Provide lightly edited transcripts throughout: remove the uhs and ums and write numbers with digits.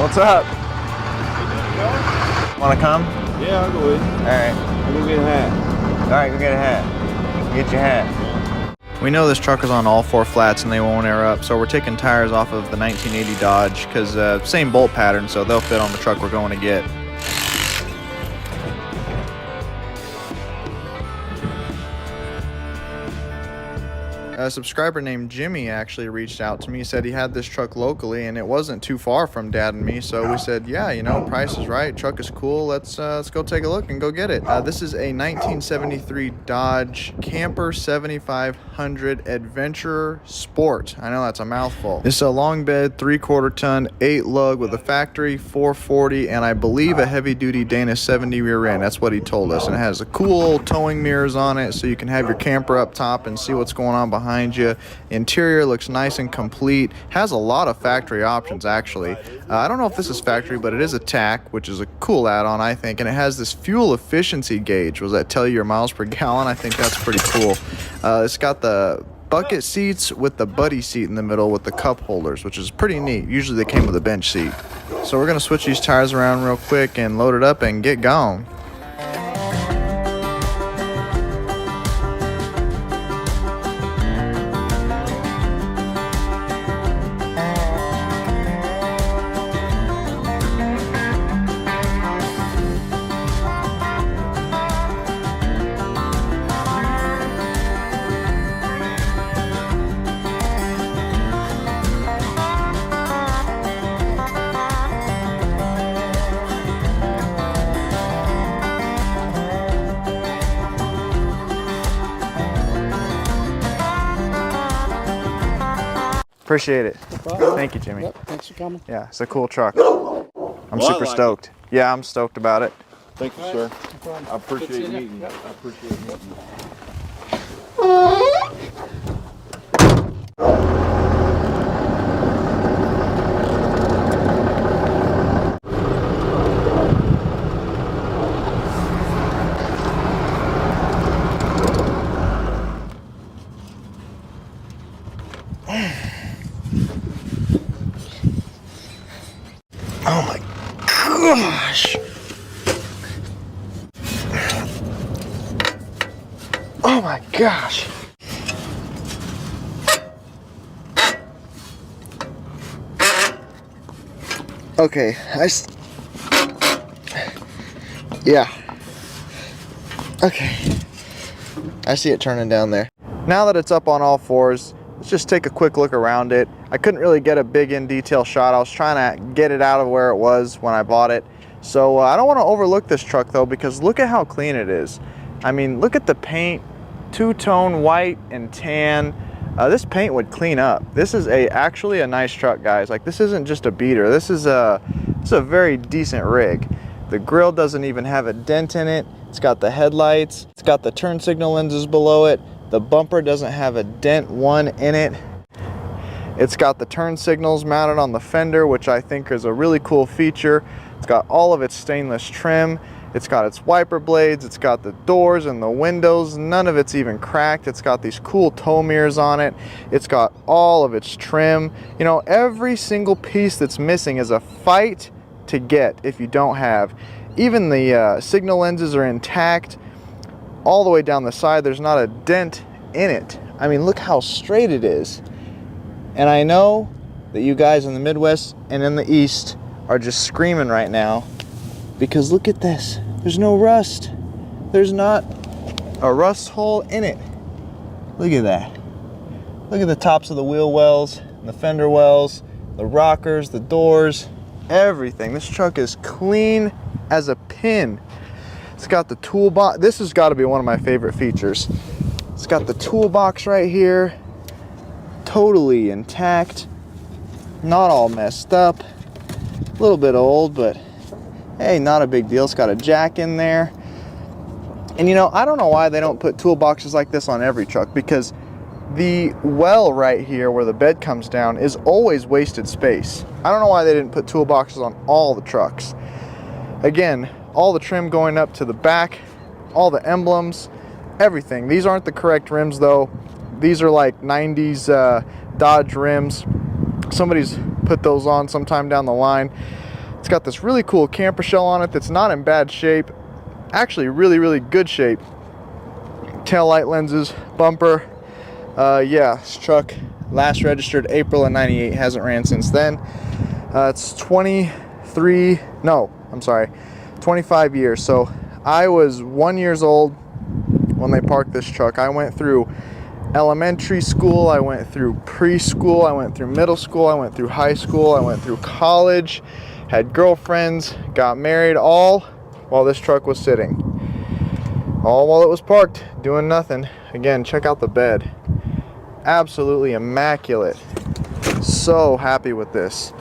What's up? Want to come? Yeah, I'll go with you. Alright. I'll go get a hat. Alright, go get a hat. Get your hat. We know this truck is on all 4 flats and they won't air up, so we're taking tires off of the 1980 Dodge because same bolt pattern, so they'll fit on the truck we're going to get. A subscriber named Jimmy actually reached out to me. He said he had this truck locally and it wasn't too far from Dad and me, so we said, yeah, you know, price is right, truck is cool, let's go take a look and go get it. This is a 1973 Dodge Camper 7500 Adventurer Sport. I know that's a mouthful. It's a long bed, 3/4 ton, 8 lug with a factory 440 and I believe a heavy duty Dana 70 rear end. That's what he told us. And it has a cool old towing mirrors on it so you can have your camper up top and see what's going on behind you. Interior looks nice and complete. Has a lot of factory options actually. I don't know if this is factory, but it is a TAC, which is a cool add-on I think, and it has this fuel efficiency gauge. Was that tell you your miles per gallon? I think that's pretty cool. It's got the bucket seats with the buddy seat in the middle with the cup holders, which is pretty neat. Usually they came with a bench seat. So we're gonna switch these tires around real quick and load it up and get going. Appreciate it. No, thank you, Jimmy. Yep, thanks for coming. Yeah, it's a cool truck. I'm super stoked. Yeah, I'm stoked about it. Thank you, sir. No, I appreciate meeting you. I appreciate meeting you. Oh my gosh. Oh my gosh. Okay, yeah. Okay. I see it turning down there. Now that it's up on all 4s, let's just take a quick look around it. I couldn't really get a big in detail shot. I was trying to get it out of where it was when I bought it. So I don't want to overlook this truck though, because look at how clean it is. I mean, look at the paint, two-tone white and tan. This paint would clean up. This is actually a nice truck, guys. Like, this isn't just a beater. This is a very decent rig. The grille doesn't even have a dent in it. It's got the headlights. It's got the turn signal lenses below it. The bumper doesn't have a dent one in it. It's got the turn signals mounted on the fender, which I think is a really cool feature. It's got all of its stainless trim. It's got its wiper blades. It's got the doors and the windows. None of it's even cracked. It's got these cool tow mirrors on it. It's got all of its trim. You know, every single piece that's missing is a fight to get if you don't have. Even the signal lenses are intact. All the way down the side, there's not a dent in it. I mean, look how straight it is. And I know that you guys in the Midwest and in the East are just screaming right now because look at this. There's no rust. There's not a rust hole in it. Look at that. Look at the tops of the wheel wells, the fender wells, the rockers, the doors, everything. This truck is clean as a pin. It's got the toolbox. This has got to be one of my favorite features. It's got the toolbox right here. Totally intact, not all messed up, a little bit old, but hey, not a big deal. It's got a jack in there. And you know, I don't know why they don't put toolboxes like this on every truck, because the well right here where the bed comes down is always wasted space. I don't know why they didn't put toolboxes on all the trucks. Again, all the trim going up to the back, all the emblems, everything. These aren't the correct rims though. These are like 90s Dodge rims. Somebody's put those on sometime down the line. It's got this really cool camper shell on it that's not in bad shape. Actually really good shape. Tail light lenses, bumper. Yeah, this truck last registered April of '98, hasn't ran since then. It's 25 years. So I was 1 year old when they parked this truck. I went through elementary school, I went through preschool, I went through middle school, I went through high school, I went through college, had girlfriends, got married, all while this truck was sitting. All while it was parked, doing nothing. Again, check out the bed. Absolutely immaculate. So happy with this.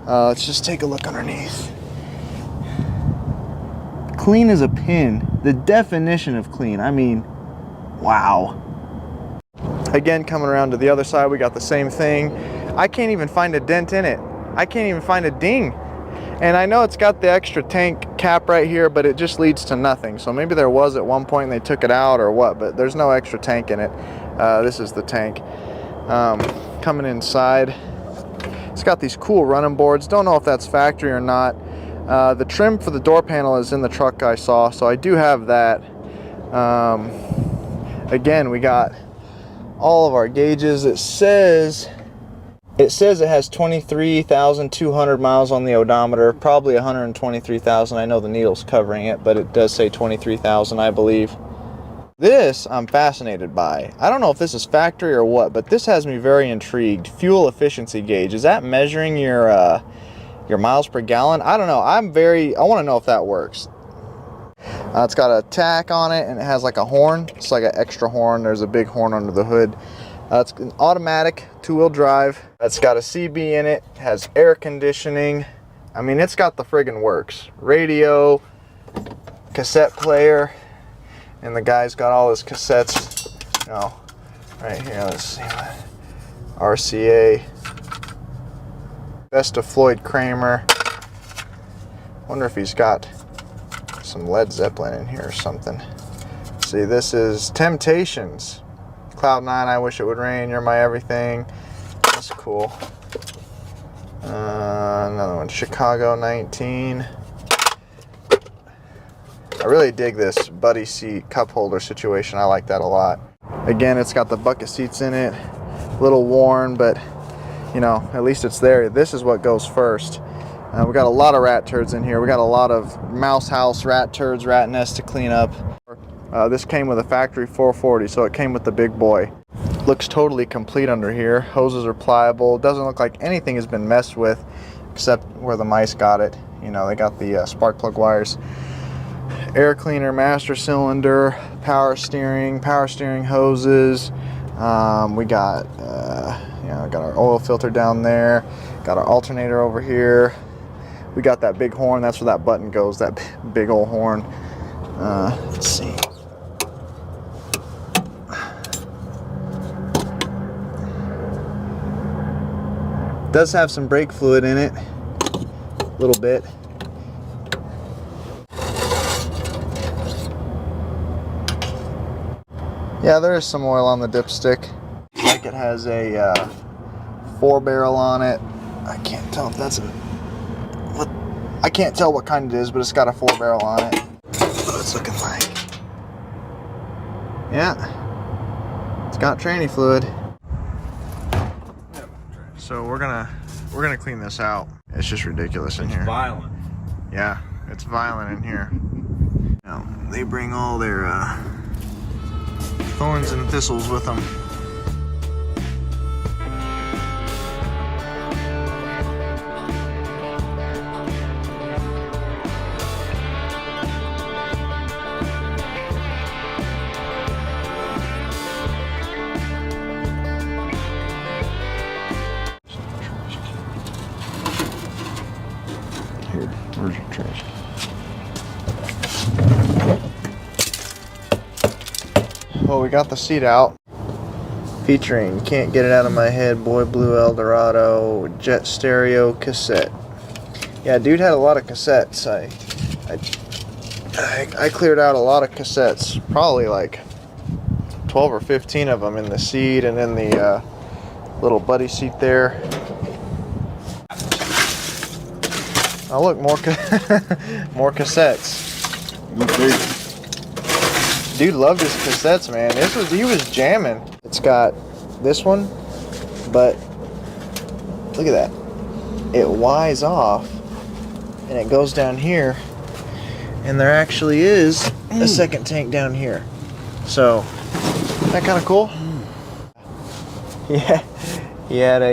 Let's just take a look underneath. Clean as a pin. The definition of clean. I mean, wow. Again, coming around to the other side, we got the same thing. I can't even find a dent in it. I can't even find a ding. And I know it's got the extra tank cap right here, but it just leads to nothing. So maybe there was at one point and they took it out or what, but there's no extra tank in it. This is the tank. Coming inside, it's got these cool running boards. Don't know if that's factory or not. The trim for the door panel is in the truck I saw, so I do have that. Again, we got all of our gauges. It says it has 23,200 miles on the odometer, probably 123,000. I know the needle's covering it, but it does say 23,000, I believe. This I'm fascinated by. I don't know if this is factory or what, but this has me very intrigued. Fuel efficiency gauge. Is that measuring your miles per gallon? I don't know. I want to know if that works. It's got a tack on it, and it has like a horn. It's like an extra horn. There's a big horn under the hood. It's an automatic 2-wheel drive. It's got a CB in it. It has air conditioning. I mean, it's got the friggin' works. Radio, cassette player, and the guy's got all his cassettes. Right here. Let's see. RCA. Best of Floyd Kramer. Wonder if he's got some Led Zeppelin in here or something. See, this is Temptations. Cloud 9, I Wish It Would Rain, You're My Everything. That's cool. Another one, Chicago 19. I really dig this buddy seat cup holder situation. I like that a lot. Again, it's got the bucket seats in it. A little worn, but you know, at least it's there. This is what goes first. We got a lot of rat turds in here. We got a lot of mouse house rat turds, rat nests to clean up. This came with a factory 440, so it came with the big boy. Looks totally complete under here. Hoses are pliable. Doesn't look like anything has been messed with, except where the mice got it. You know, they got the spark plug wires. Air cleaner, master cylinder, power steering hoses. We got, got our oil filter down there. Got our alternator over here. We got that big horn. That's where that button goes. That big old horn. Let's see. Does have some brake fluid in it, a little bit. Yeah, there is some oil on the dipstick. Like it has a 4-barrel on it. I can't tell if that's I can't tell what kind it is, but it's got a 4-barrel on it. What it's looking like. Yeah, it's got tranny fluid. So we're gonna clean this out. It's just ridiculous in here. It's violent. Yeah, it's violent in here. Now, they bring all their thorns and thistles with them. Here, where's your trash? Well, we got the seat out. Featuring Can't Get It Out of My Head, Boy Blue Eldorado, Jet Stereo cassette. Yeah, dude had a lot of cassettes. I cleared out a lot of cassettes. Probably like 12 or 15 of them in the seat and in the little buddy seat there. Oh look, more more cassettes. Okay. Dude loved his cassettes, man. He was jamming. It's got this one, but look at that. It Y's off and it goes down here, and there actually is a second tank down here. So, isn't that kind of cool? Yeah, he had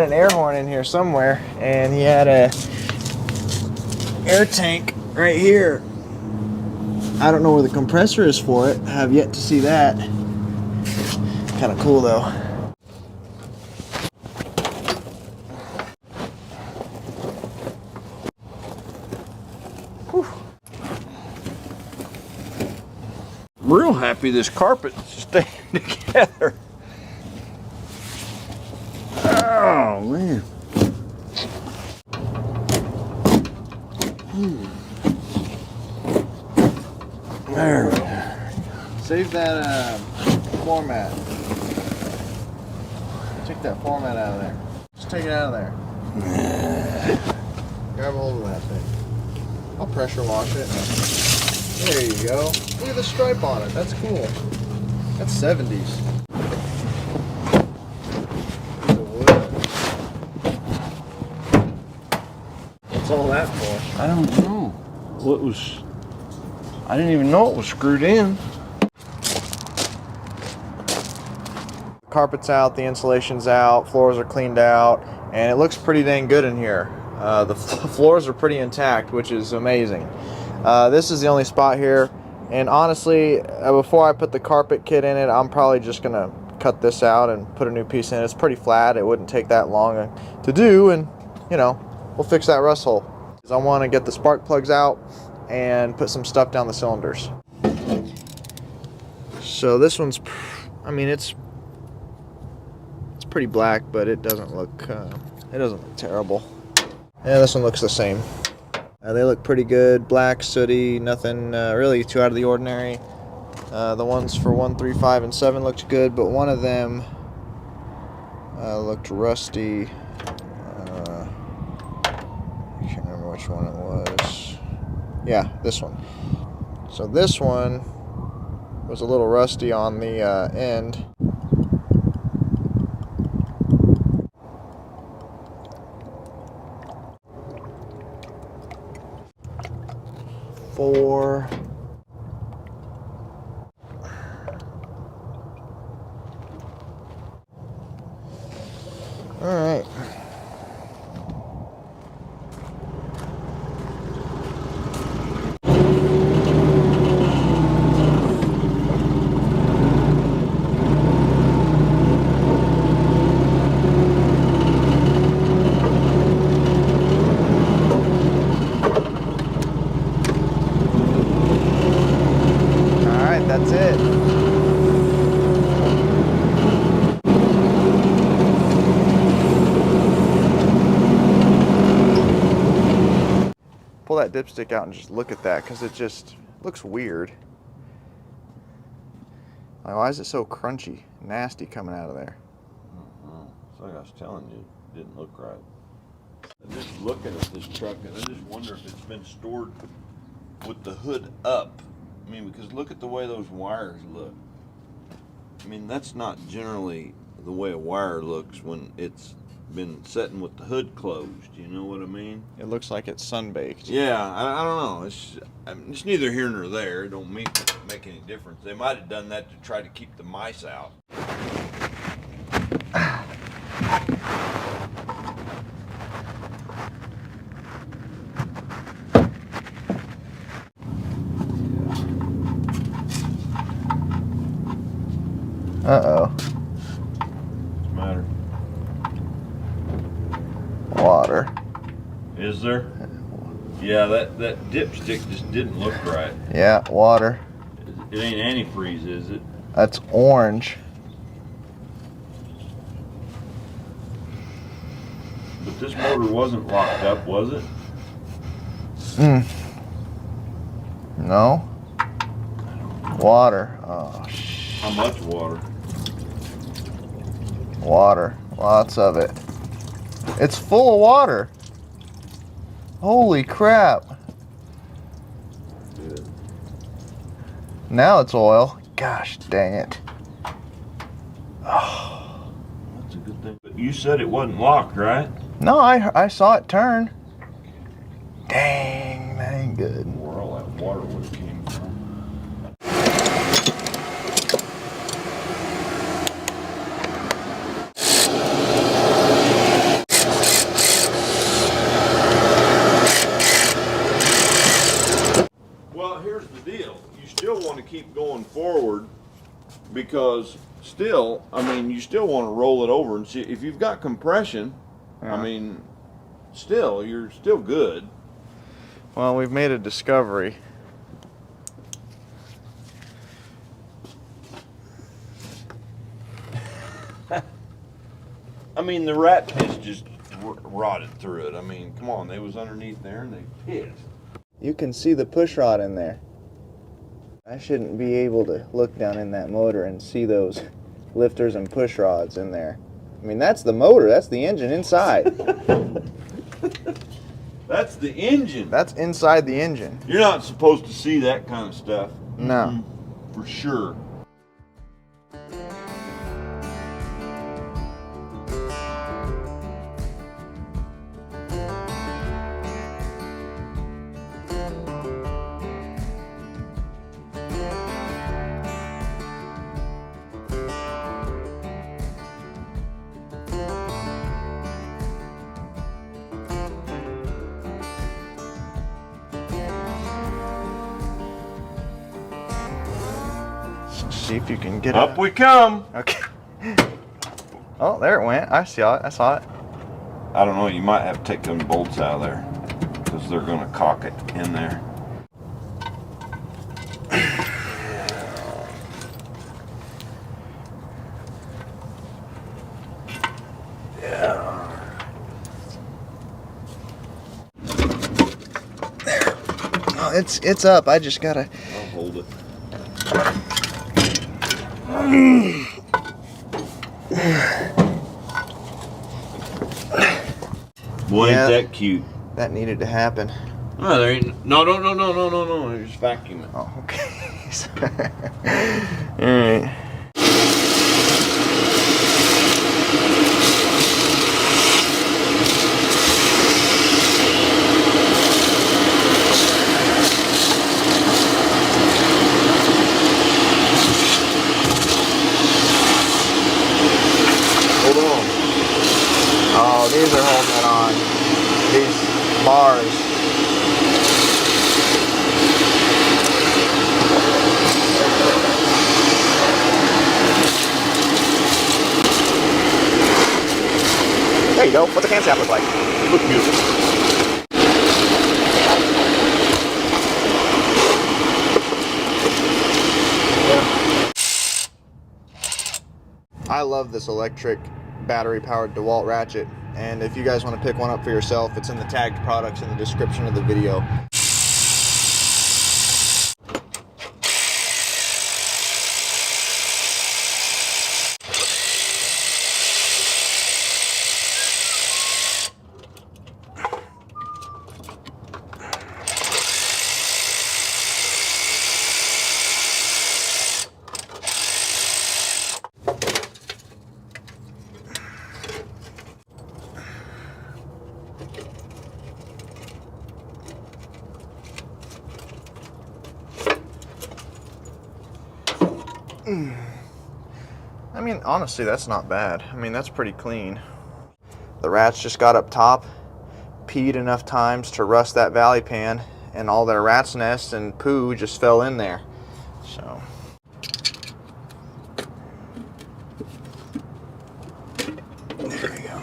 an air horn in here somewhere, and he had a air tank right here. I don't know where the compressor is for it. I have yet to see that. Kind of cool though. Whew. I'm real happy this carpet's staying together. Oh man. There we go. Save that floor mat. Take that floor mat out of there. Just take it out of there. Grab a hold of that thing. I'll pressure wash it. There you go. Look at the stripe on it. That's cool. That's 70s. What's all that for? I don't know. I didn't even know it was screwed in. Carpet's out, the insulation's out, floors are cleaned out, and it looks pretty dang good in here. The floors are pretty intact, which is amazing. This is the only spot here, and honestly, before I put the carpet kit in it, I'm probably just gonna cut this out and put a new piece in. It's pretty flat. It wouldn't take that long to do, and you know, we'll fix that rust hole. I want to get the spark plugs out and put some stuff down the cylinders. So this one's, I mean, it's pretty black, but it doesn't look terrible. Yeah, this one looks the same. They look pretty good. Black, sooty, nothing really too out of the ordinary. The ones for 1, 3, 5, and 7 looked good, but one of them looked rusty. I can't remember which one it was. Yeah, this one. So this one was a little rusty on the end. Four. All right. That's it. Pull that dipstick out and just look at that, because it just looks weird. Like, why is it so crunchy, nasty coming out of there? It's like I was telling you, it didn't look right. I'm just looking at this truck and I just wonder if it's been stored with the hood up. I mean, because look at the way those wires look. I mean, that's not generally the way a wire looks when it's been sitting with the hood closed. You know what I mean? It looks like it's sun-baked. Yeah, I don't know. It's neither here nor there. It don't make any difference. They might have done that to try to keep the mice out. Uh-oh. What's the matter? Water. Is there? Yeah, that dipstick just didn't look right. Yeah, water. It ain't antifreeze, is it? That's orange. But this motor wasn't locked up, was it? No. Water. Oh, How much water? water. Lots of it. It's full of water. Holy crap. Good. Now it's oil. Gosh dang it. Oh. That's a good thing. But you said it wasn't locked, right? No, I saw it turn. Dang, that ain't good. Where all that water would have came from. Well, here's the deal. You still want to keep going forward because still, I mean, you still want to roll it over and see if you've got compression. Yeah. I mean, still, you're still good. Well, we've made a discovery. I mean, the rat piss just rotted through it. I mean, come on, they was underneath there and they pissed. You can see the push rod in there. I shouldn't be able to look down in that motor and see those lifters and push rods in there. I mean, that's the motor, that's the engine inside. That's the engine. That's inside the engine. You're not supposed to see that kind of stuff. No. For sure. See if you can get Up it. we come. Okay. Oh, there it went. I saw it. I saw it. I don't know, you might have to take them bolts out of there because they're going to cock it in there. Yeah. There. Oh, it's up. I just gotta. I'll hold it. Boy, Yeah. ain't that cute. That needed to happen. No, there ain't. No. You're just vacuuming. Oh, okay. All right. Hold on. Oh, these are holding it on. These bars. There you go. What's the camshaft look like? Look beautiful. I love this electric battery-powered DeWalt ratchet, and if you guys want to pick one up for yourself, it's in the tagged products in the description of the video. I mean, honestly, that's not bad. I mean, that's pretty clean. The rats just got up top, peed enough times to rust that valley pan, and all their rat's nests and poo just fell in there. So. There we go.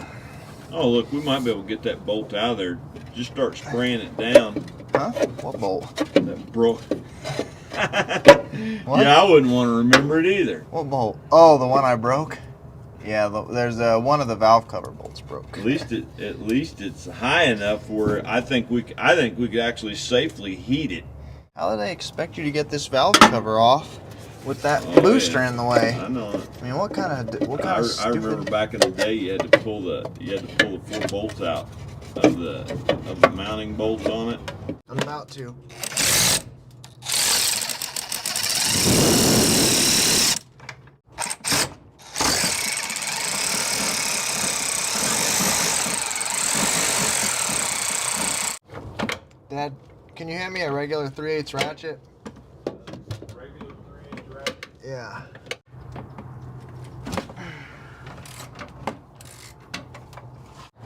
Oh, look, we might be able to get that bolt out of there. Just start spraying it down. Huh? What bolt? That broke. What? Yeah, I wouldn't want to remember it either. What bolt? Oh, the one I broke? Yeah, there's one of the valve cover bolts broke. At least it's high enough where I think we could actually safely heat it. How did I expect you to get this valve cover off with that Oh, booster yeah. in the way. I know it. I mean, what kind of I stupid... remember back in the day, you had to pull the 4 bolts out of the mounting bolts on it. I'm about to. Dad, can you hand me a regular 3/8 ratchet? Regular 3/8 ratchet? Yeah.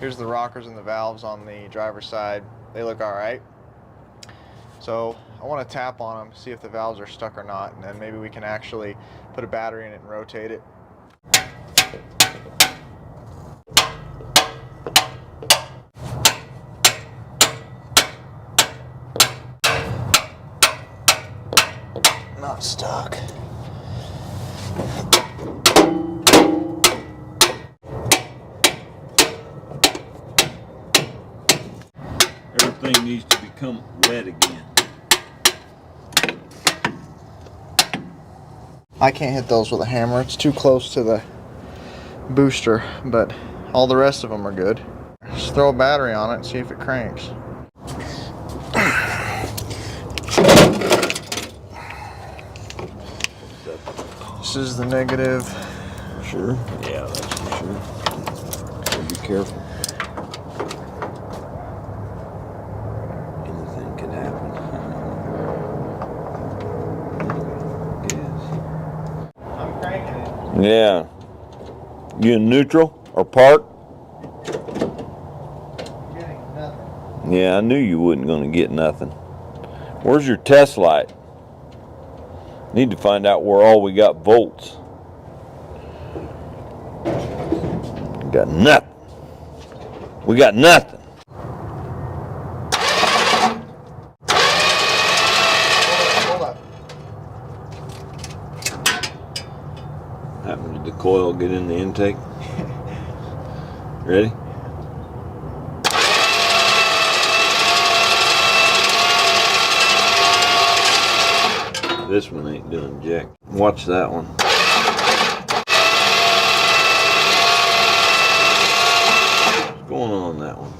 Here's the rockers and the valves on the driver's side. They look all right. So I want to tap on them, see if the valves are stuck or not, and then maybe we can actually put a battery in it and rotate it. Not stuck. Everything needs to become wet again. I can't hit those with a hammer. It's too close to the booster, but all the rest of them are good. Just throw a battery on it and see if it cranks. This is the negative. Sure? Yeah, that's for sure. So be careful. Anything could happen. Yes. I'm cranking it. Yeah. You in neutral or park? Getting nothing. Yeah, I knew you wasn't going to get nothing. Where's your test light? Need to find out where all we got volts. Got nothing. We got nothing. Hold up. Happened to the coil get in the intake? Ready? This one ain't doing jack. Watch that one. What's going on that one?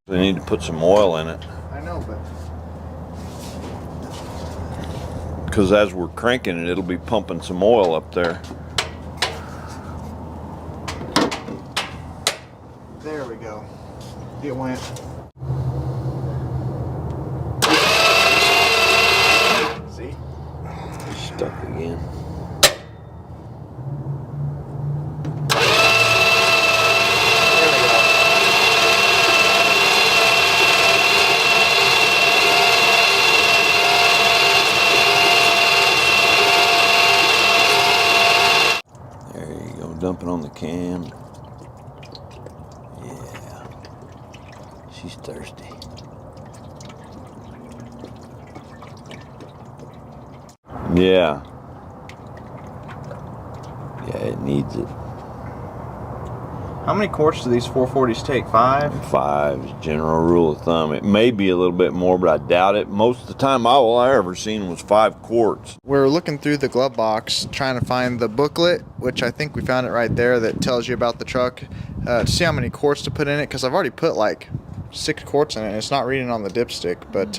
We need to put some oil in it. I know, but Because as we're cranking it, it'll be pumping some oil up there. there we go. It went. See? Stuck again. There you go, dumping on the cam. Yeah, she's thirsty. Yeah. Yeah, it needs it. How many quarts do these 440s take? 5? 5 is general rule of thumb. It may be a little bit more, but I doubt it. Most of the time all I ever seen was 5 quarts. We're looking through the glove box trying to find the booklet, which I think we found it right there, that tells you about the truck, to see how many quarts to put in it, because I've already put like 6 quarts in it. It's not reading on the dipstick, but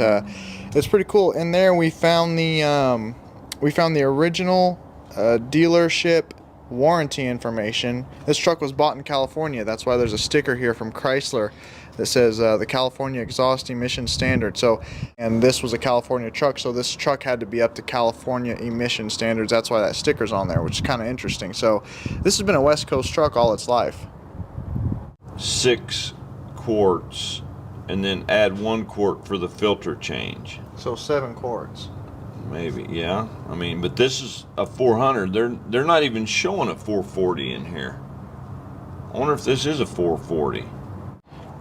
it's pretty cool. In there we found the original dealership warranty information. This truck was bought in California. That's why there's a sticker here from Chrysler that says the California exhaust emission standard. So, and this was a California truck, so this truck had to be up to California emission standards. That's why that sticker's on there, which is kind of interesting. So this has been a West Coast truck all its life. 6 quarts, and then add 1 quart for the filter change. So 7 quarts. Maybe, yeah. I mean, but this is a 400. They're not even showing a 440 in here. I wonder if this is a 440.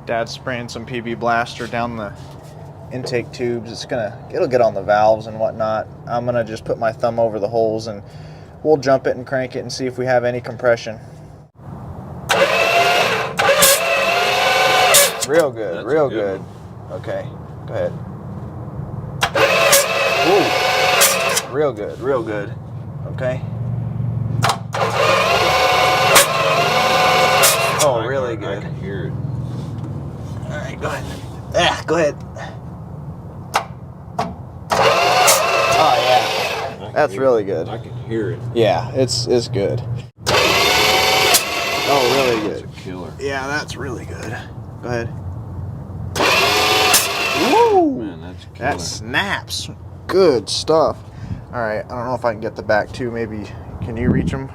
Dad's spraying some PB Blaster down the intake tubes. It'll get on the valves and whatnot. I'm gonna just put my thumb over the holes and we'll jump it and crank it and see if we have any compression. Real good, That's real good. Okay, go ahead. Ooh. Real good, real good. Okay. Oh, really good. I can hear it. All right, go ahead. Yeah, go ahead. Oh yeah, that's really good. I can hear it. Yeah, it's good. Oh, really good. That's a killer. Yeah, that's really good. Go ahead. Woo! Man, that's a killer. That snaps. Good stuff. All right, I don't know if I can get the back too. Maybe, can you reach them?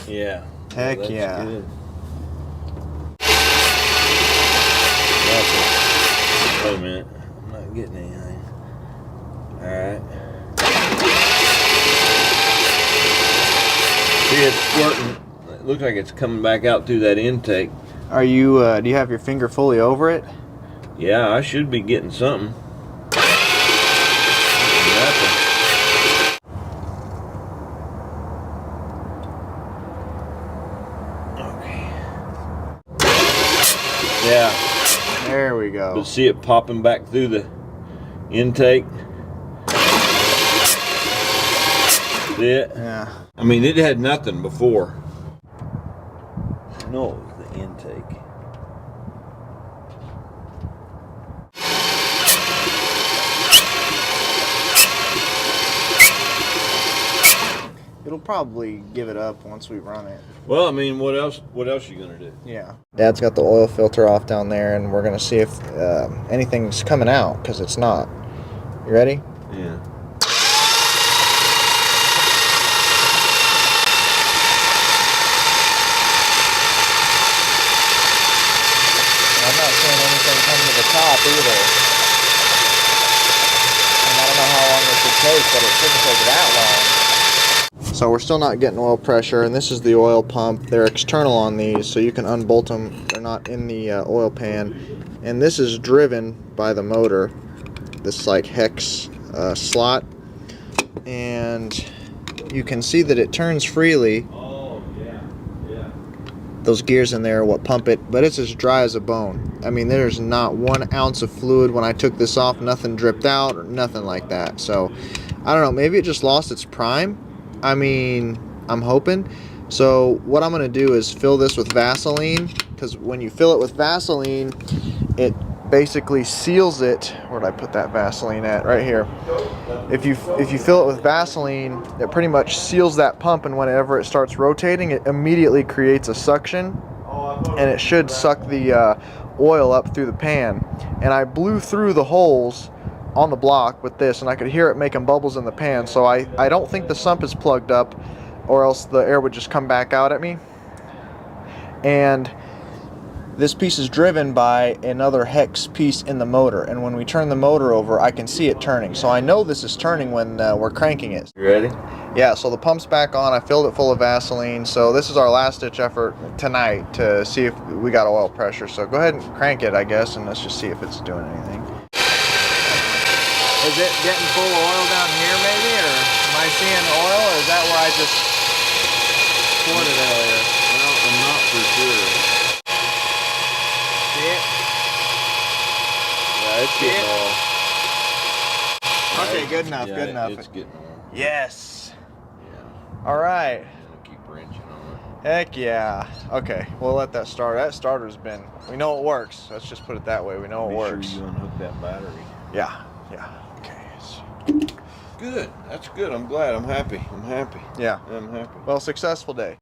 Yeah. Heck that's yeah. Good. Wait a minute. I'm not getting anything. Alright. See, it's squirting. It looks like it's coming back out through that intake. Are you, do you have your finger fully over it? Yeah, I should be getting something. Nothing. Okay. Yeah. There we go. But see it popping back through the intake? See it? Yeah. I mean, it had nothing before. No, it was the intake. It'll probably give it up once we run it. Well, I mean, what else you gonna do? Yeah. Dad's got the oil filter off down there, and we're gonna see if anything's coming out, because it's not. You ready? Yeah. I'm not seeing anything come to the top either. And I don't know how long this would take, but it shouldn't take that long. So we're still not getting oil pressure, and this is the oil pump. They're external on these, so you can unbolt them. They're not in the oil pan. And this is driven by the motor, this like hex slot. And you can see that it turns freely. Oh, yeah, yeah. Those gears in there are what pump it, but it's as dry as a bone. I mean, there's not 1 ounce of fluid when I took this off. Nothing dripped out or nothing like that. So I don't know, maybe it just lost its prime. I mean, I'm hoping. So what I'm going to do is fill this with Vaseline, because when you fill it with Vaseline, it basically seals it. Where did I put that Vaseline at? Right here. If you fill it with Vaseline, it pretty much seals that pump, and whenever it starts rotating, it immediately creates a suction, and it should suck the oil up through the pan. And I blew through the holes on the block with this, and I could hear it making bubbles in the pan. So I don't think the sump is plugged up, or else the air would just come back out at me. And this piece is driven by another hex piece in the motor, and when we turn the motor over, I can see it turning. So I know this is turning when we're cranking it. You ready? Yeah, so the pump's back on. I filled it full of Vaseline. So this is our last ditch effort tonight to see if we got oil pressure. So go ahead and crank it, I guess, and let's just see if it's doing anything. Is it getting full of oil down here maybe, or am I seeing oil, or is that where I just poured it earlier? Well, I'm not for sure. See it? Yeah, it's See getting it? oil. Okay, good enough, Yeah, good enough. It's getting oil. Yes. Yeah. All right. I'm gonna keep wrenching on Heck yeah. Okay, we'll let that start. That starter's been, we know it works. Let's just put it that way. We know it. it works. Be sure you unhook that battery. Yeah, yeah. Okay. Good. That's good. I'm glad. I'm happy. I'm happy. Yeah. I'm happy. Well, successful day.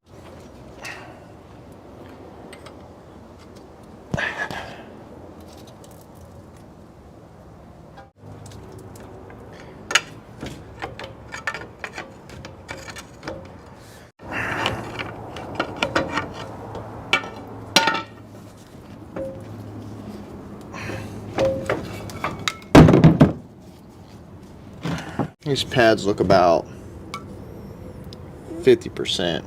These pads look about 50%.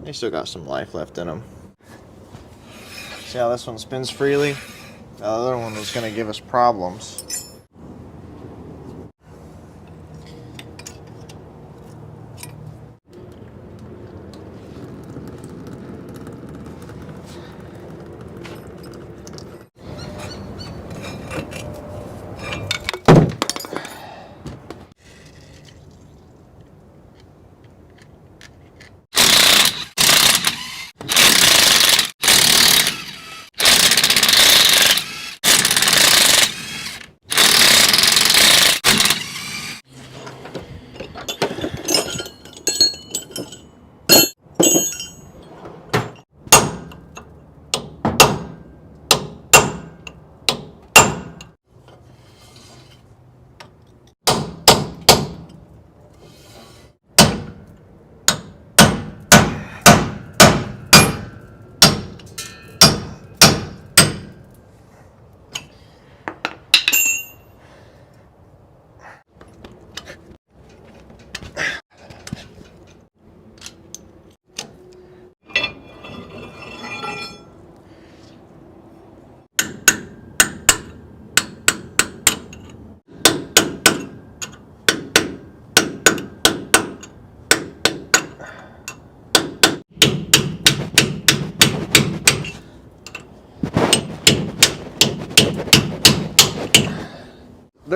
They still got some life left in them. See how this one spins freely? The other one was going to give us problems.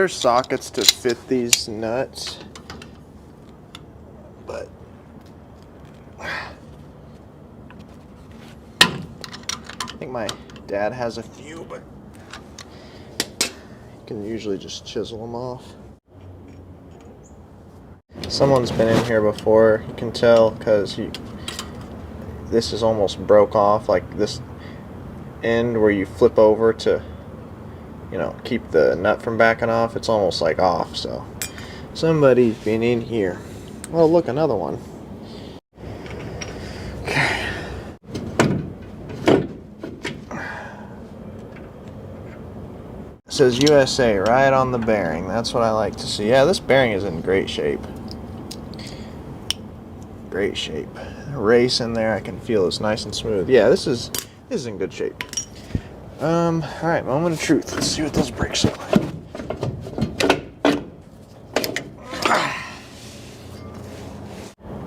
there's sockets to fit these nuts, but I think my dad has a few, but you can usually just chisel them off. Someone's been in here before, you can tell, because this is almost broke off, like this end where you flip over to, you know, keep the nut from backing off. It's almost like off, so somebody's been in here. Oh, look, another one. Okay. It says USA right on the bearing. That's what I like to see. Yeah, this bearing is in great shape. Great shape. The race in there, I can feel it's nice and smooth. Yeah, this is in good shape. Alright, moment of truth. Let's see what those brakes look like.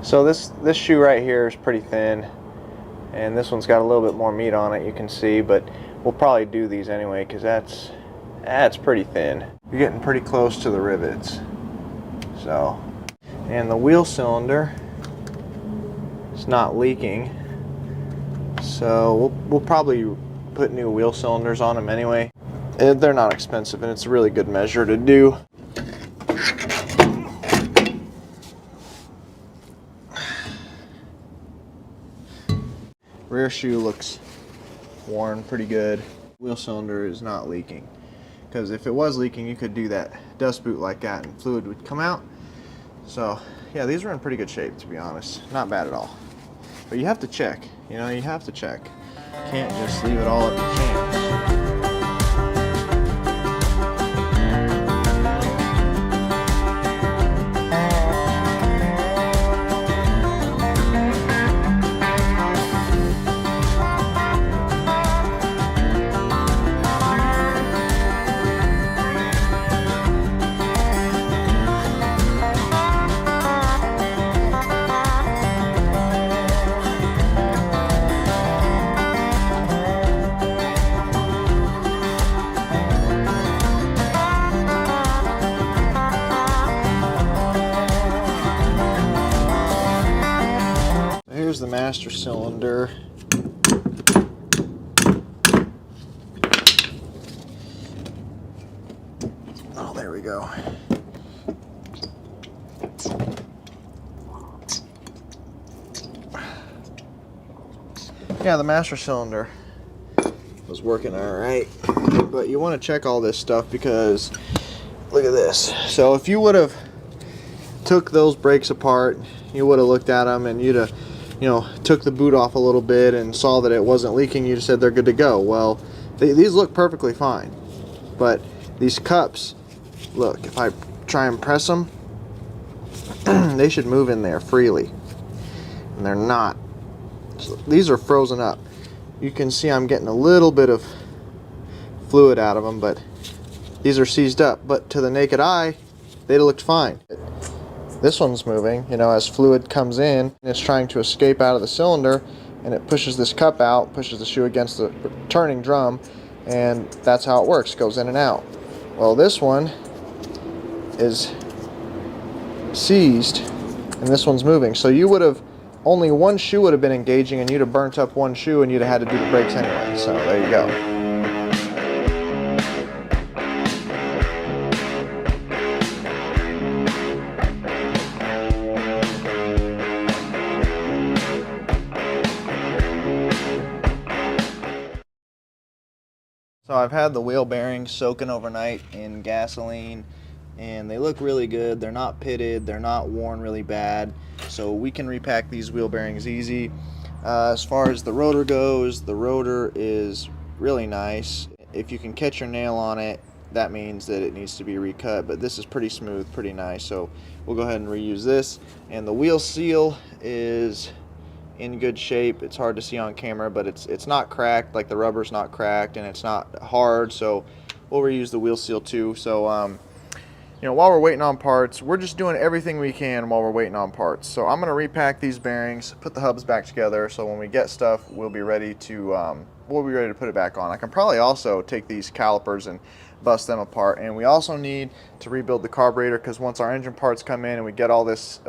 So this shoe right here is pretty thin, and this one's got a little bit more meat on it, you can see, but we'll probably do these anyway because that's pretty thin. You're getting pretty close to the rivets. So, and the wheel cylinder is not leaking, so we'll probably put new wheel cylinders on them anyway. They're not expensive, and it's a really good measure to do. Rear shoe looks worn pretty good. Wheel cylinder is not leaking, because if it was leaking, you could do that dust boot like that and fluid would come out. So yeah, these are in pretty good shape, to be honest. Not bad at all. But you have to check, you know, you have to check. You can't just leave it all up to chance. Here's the master cylinder. Oh, there we go. Yeah, the master cylinder was working all right, but you want to check all this stuff because look at this. So if you would have took those brakes apart, you would have looked at them and you'd have, you know, took the boot off a little bit and saw that it wasn't leaking, you just said they're good to go. Well, these look perfectly fine, but these cups, look, if I try and press them, they should move in there freely, and they're not. So these are frozen up. You can see I'm getting a little bit of fluid out of them, but these are seized up. But to the naked eye, they looked fine. This one's moving, you know, as fluid comes in, it's trying to escape out of the cylinder, and it pushes this cup out, pushes the shoe against the turning drum, and that's how it works, goes in and out. Well, this one is seized, and this one's moving. So you would have, only one shoe would have been engaging, and you'd have burnt up one shoe, and you'd have had to do the brakes anyway. So there you go. So I've had the wheel bearings soaking overnight in gasoline, and they look really good. They're not pitted, they're not worn really bad, so we can repack these wheel bearings easy. As far as the rotor goes, the rotor is really nice. If you can catch your nail on it, that means that it needs to be recut, but this is pretty smooth, pretty nice, so we'll go ahead and reuse this. And the wheel seal is in good shape. It's hard to see on camera, but it's not cracked, like the rubber's not cracked, and it's not hard, so we'll reuse the wheel seal too. So you know, while we're waiting on parts, we're just doing everything we can while we're waiting on parts. So I'm going to repack these bearings, put the hubs back together, so when we get stuff, we'll be ready to put it back on. I can probably also take these calipers and bust them apart. And we also need to rebuild the carburetor, because once our engine parts come in and we get all this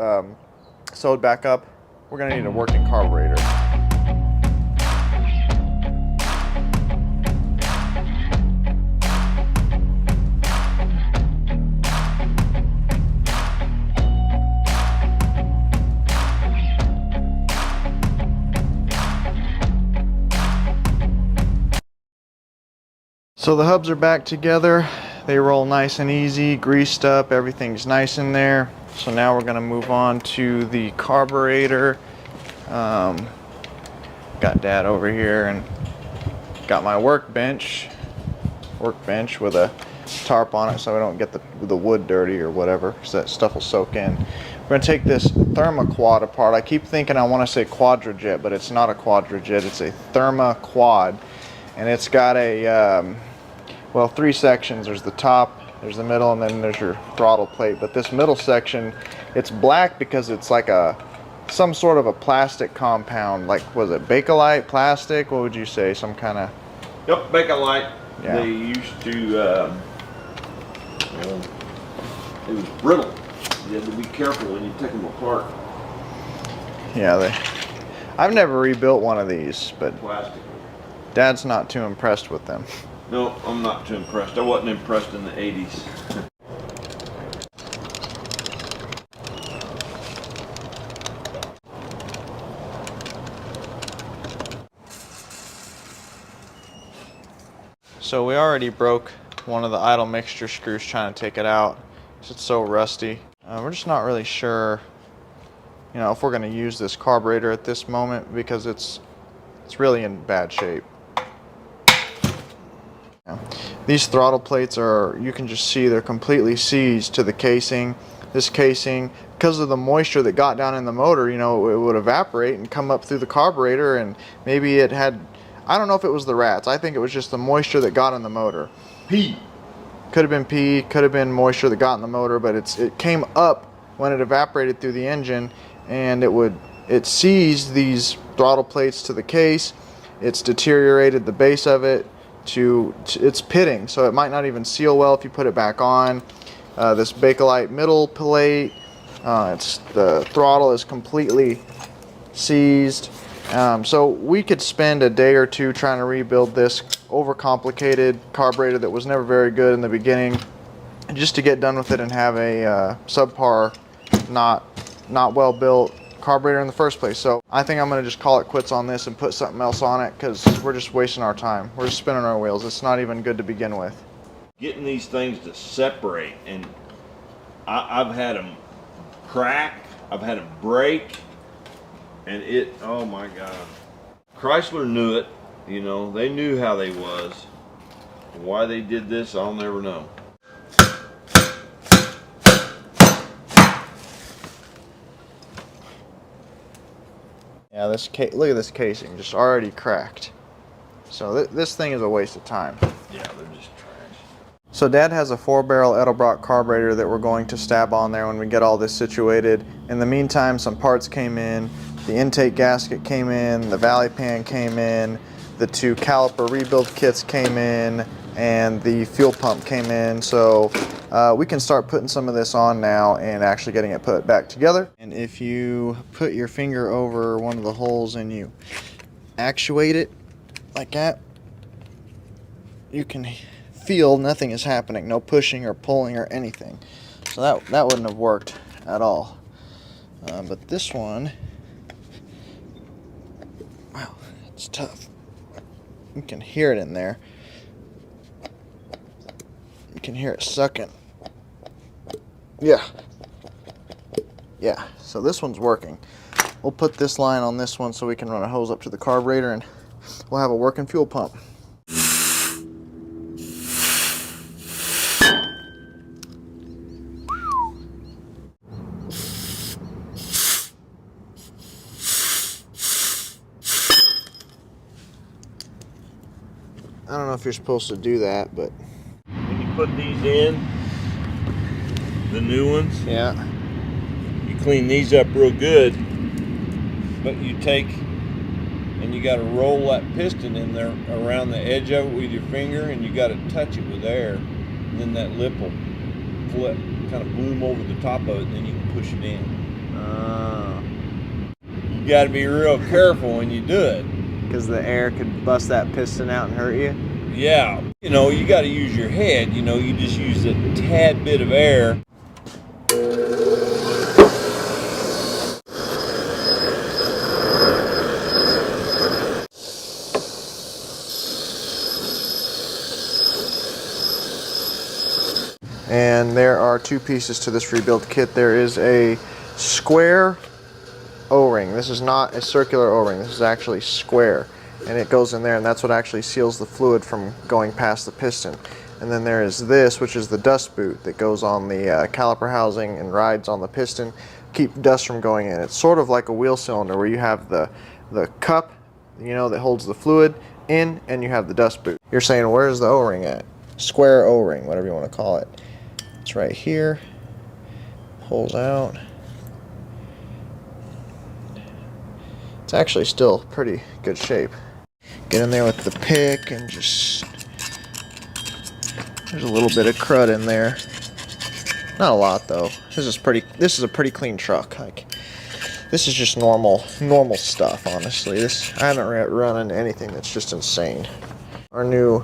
sewed back up, we're going to need a working carburetor. So the hubs are back together. They roll nice and easy, greased up, everything's nice in there. So now we're gonna move on to the carburetor. Got Dad over here and got my workbench with a tarp on it so I don't get the wood dirty or whatever, because that stuff will soak in. We're gonna take this thermoquad apart. I keep thinking I wanna say quadrajet, but it's not a quadrajet, it's a thermoquad. And it's got a, well, 3 sections. There's the top, there's the middle, and then there's your throttle plate. But this middle section, it's black because it's like some sort of a plastic compound. Like, was it Bakelite, plastic? What would you say? Some kind of... Yep, Bakelite. Yeah. They used to, well, it was brittle. You had to be careful when you take them apart. Yeah, I've never rebuilt one of these, but Plastic. Dad's not too impressed with them. No, I'm not too impressed. I wasn't impressed in the 80s. So we already broke one of the idle mixture screws trying to take it out. It's so rusty. We're just not really sure, you know, if we're going to use this carburetor at this moment, because it's really in bad shape. These throttle plates are, you can just see they're completely seized to the casing. This casing, because of the moisture that got down in the motor, you know, it would evaporate and come up through the carburetor, and maybe it had, I don't know if it was the rats. I think it was just the moisture that got in the motor. Pee. Could have been pee, could have been moisture that got in the motor, but it came up when it evaporated through the engine, and it seized these throttle plates to the case. It's deteriorated the base of it to it's pitting, so it might not even seal well if you put it back on. This Bakelite middle plate, the throttle is completely seized. So we could spend a day or two trying to rebuild this overcomplicated carburetor that was never very good in the beginning, just to get done with it and have a subpar, not well built carburetor in the first place. So I think I'm going to just call it quits on this and put something else on it, because we're just wasting our time. We're just spinning our wheels. It's not even good to begin with. Getting these things to separate, and I've had them crack, I've had them break, and oh my God. Chrysler knew it, you know, they knew how they was. Why they did this, I'll never know. Yeah, look at this casing, just already cracked. So this thing is a waste of time. Yeah, they're just trash. So Dad has a 4-barrel Edelbrock carburetor that we're going to stab on there when we get all this situated. In the meantime, some parts came in. The intake gasket came in, the valley pan came in, the 2 caliper rebuild kits came in, and the fuel pump came in. So we can start putting some of this on now and actually getting it put back together. And if you put your finger over one of the holes and you actuate it like that, you can feel nothing is happening, no pushing or pulling or anything. So that wouldn't have worked at all. But this one, wow, it's tough. You can hear it in there. You can hear it sucking. Yeah. So this one's working. We'll put this line on this one so we can run a hose up to the carburetor, and we'll have a working fuel pump. I don't know if you're supposed to do that, but When you put these in, the new ones, yeah. you clean these up real good, but you take and you got to roll that piston in there around the edge of it with your finger, and you got to touch it with air. and then that lip will flip, kind of bloom over the top of it, and then you can push it in. You got to be real careful when you do it, because the air could bust that piston out and hurt you. Yeah, you know, you got to use your head. You know, you just use a tad bit of air. And there are two pieces to this rebuild kit. There is a square O-ring. This is not a circular O-ring. This is actually square. And it goes in there, and that's what actually seals the fluid from going past the piston. And then there is this, which is the dust boot that goes on the caliper housing and rides on the piston, keep dust from going in. It's sort of like a wheel cylinder where you have the cup, you know, that holds the fluid in, and you have the dust boot. You're saying, where's the O-ring at? Square O-ring, whatever you want to call it. It's right here, pulls out. It's actually still pretty good shape. Get in there with the pick and just, there's a little bit of crud in there. Not a lot though. This is a pretty clean truck. Like, this is just normal stuff, honestly. I haven't run into anything that's just insane. Our new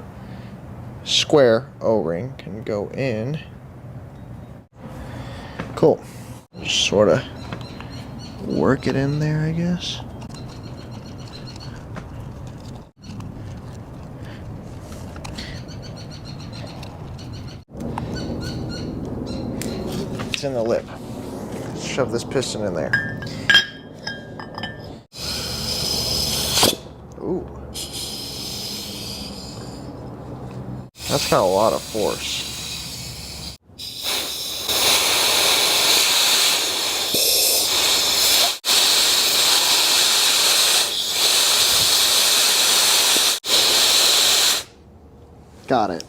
square O-ring can go in. Cool. Just sort of work it in there, I guess. It's in the lip. Shove this piston in there. Ooh. That's got a lot of force. Got it.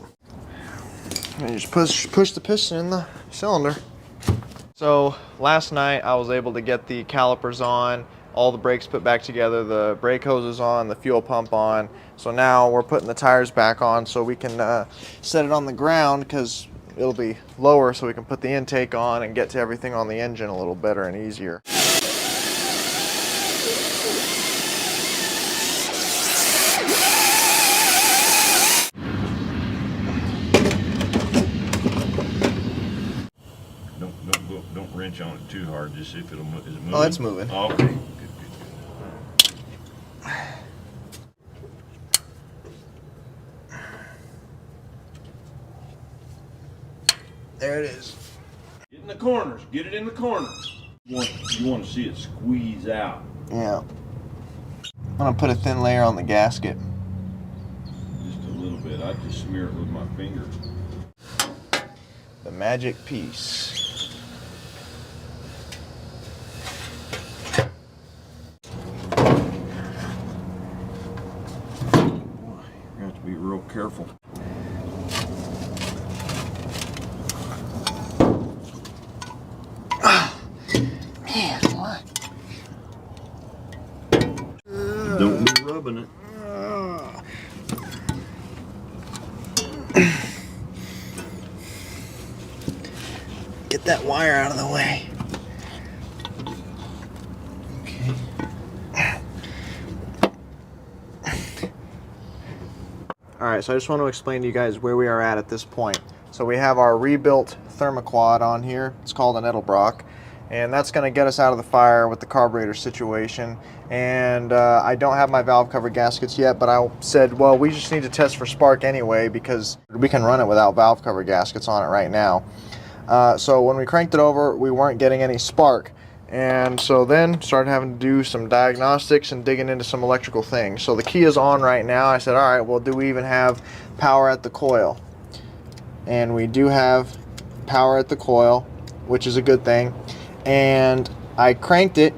And you just push the piston in the cylinder. So last night I was able to get the calipers on, all the brakes put back together, the brake hoses on, the fuel pump on. So now we're putting the tires back on so we can set it on the ground, because it'll be lower, so we can put the intake on and get to everything on the engine a little better and easier. Don't wrench on it too hard. Just see if it'll move. Is it moving? Oh, it's moving. Oh, okay. Good. There it is. Get in the corners. Get it in the corners. You want to see it squeeze out. Yeah. I'm gonna put a thin layer on the gasket. Just a little bit. I just smear it with my finger. The magic piece. You have to be real careful. Man, what? Don't be rubbing it. Get that wire out of the way. Okay. Alright, so I just want to explain to you guys where we are at this point. So we have our rebuilt thermoquad on here. It's called an Edelbrock. And that's going to get us out of the fire with the carburetor situation. And I don't have my valve cover gaskets yet, but I said, well, we just need to test for spark anyway, because we can run it without valve cover gaskets on it right now. So when we cranked it over, we weren't getting any spark. And so then started having to do some diagnostics and digging into some electrical things. So the key is on right now. I said, all right, well, do we even have power at the coil? And we do have power at the coil, which is a good thing. And I cranked it,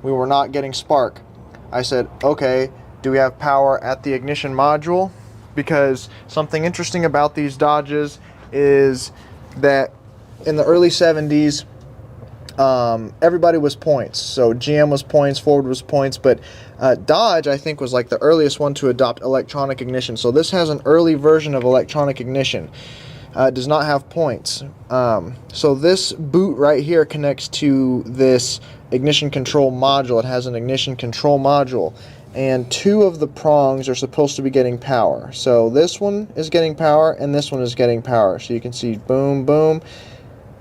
we were not getting spark. I said, okay, do we have power at the ignition module? Because something interesting about these Dodges is that in the early 70s, everybody was points. So GM was points, Ford was points, but Dodge, I think, was like the earliest one to adopt electronic ignition. So this has an early version of electronic ignition. It does not have points. So this boot right here connects to this ignition control module. It has an ignition control module, and 2 of the prongs are supposed to be getting power. So this one is getting power and this one is getting power. So you can see boom, boom.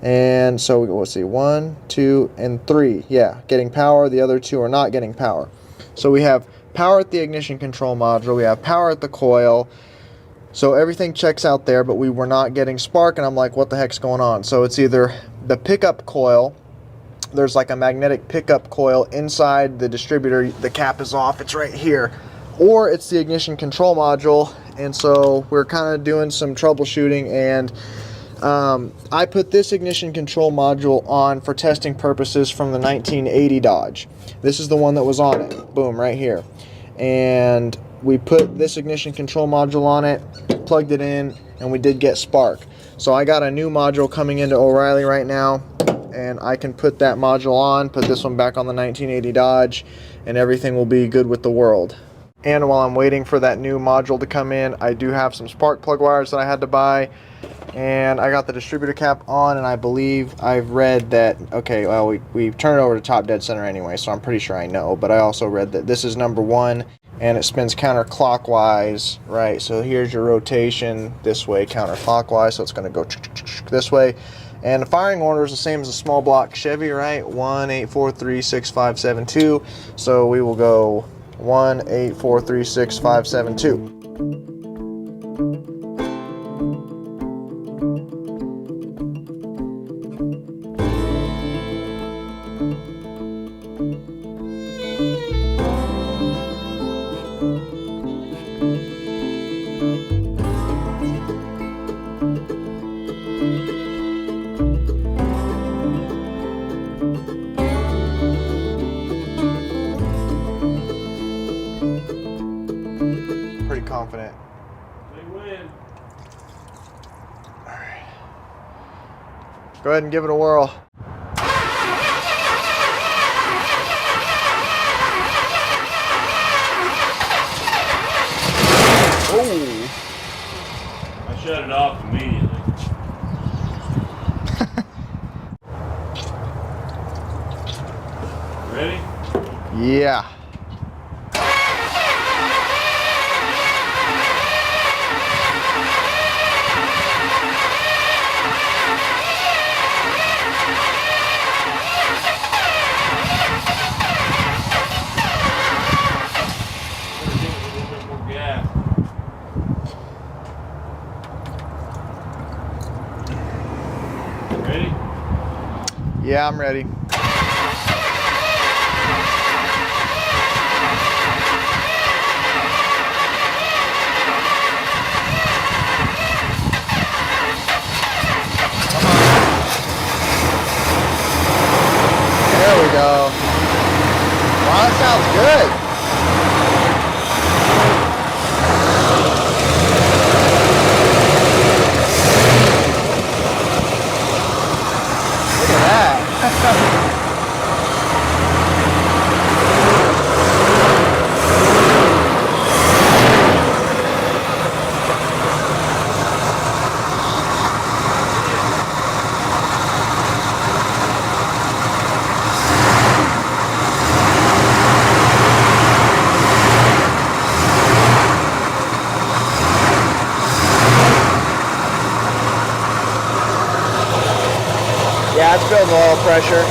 And so let's see, 1, 2, and 3. Yeah, getting power. The other 2 are not getting power. So we have power at the ignition control module. We have power at the coil. So everything checks out there, but we were not getting spark, and I'm like, what the heck's going on? So it's either the pickup coil. There's like a magnetic pickup coil inside the distributor. The cap is off. It's right here. Or it's the ignition control module. And so we're kind of doing some troubleshooting, and I put this ignition control module on for testing purposes from the 1980 Dodge. This is the one that was on it. Boom, right here. And we put this ignition control module on it, plugged it in, and we did get spark. So I got a new module coming into O'Reilly right now, and I can put that module on, put this one back on the 1980 Dodge, and everything will be good with the world. And while I'm waiting for that new module to come in, I do have some spark plug wires that I had to buy, and I got the distributor cap on, and I believe I've read that, okay, well, we turned it over to top dead center anyway, so I'm pretty sure I know, but I also read that this is number 1, and it spins counterclockwise, right? So here's your rotation this way, counterclockwise, so it's going to go this way. And the firing order is the same as a small block Chevy, right? 1, 8, 4, 3, 6, 5, 7, 2. So we will go 1, 8, 4, 3, 6, 5, 7, 2. Pretty confident. They win. All right. Go ahead and give it a whirl. Oh! I shut it off immediately. Ready? Yeah. Ready? Yeah, I'm ready. There we go. Wow, that sounds good. Look at that. Yeah, it's building oil pressure.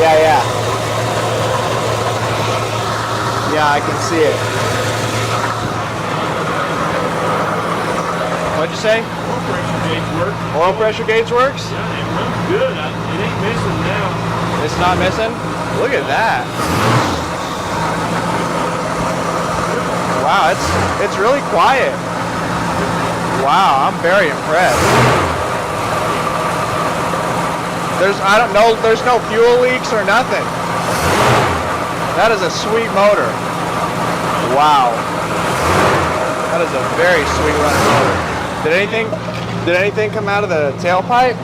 Yeah. Yeah, I can see it. What'd you say? Oil pressure gauge works. Oil pressure gauge works? Yeah, it runs good. It ain't missing now. It's not missing? Look at that. Wow, it's really quiet. Wow, I'm very impressed. There's no fuel leaks or nothing. That is a sweet motor. Wow. That is a very sweet running motor. Did anything come out of the tailpipe?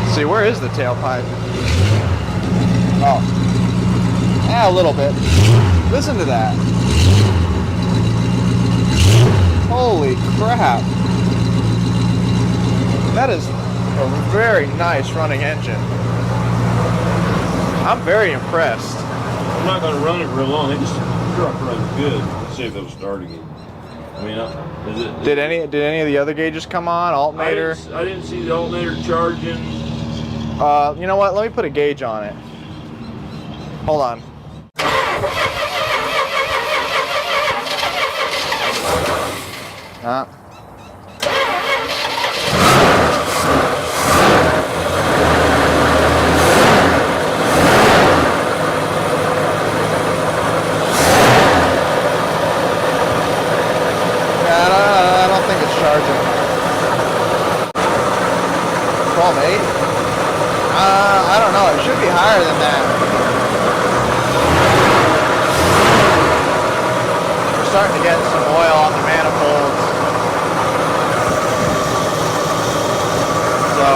Let's see, where is the tailpipe? Oh. Yeah, a little bit. Listen to that. Holy crap. That is a very nice running engine. I'm very impressed. I'm not going to run it real long. This truck runs good. Let's see if it'll start again. I mean, Did any of the other gauges come on? Alternator? I didn't see the alternator charging. You know what? Let me put a gauge on it. Hold on. I don't think it's charging. 12.8? I don't know. It should be higher than that. We're starting to get some oil on the manifolds. So,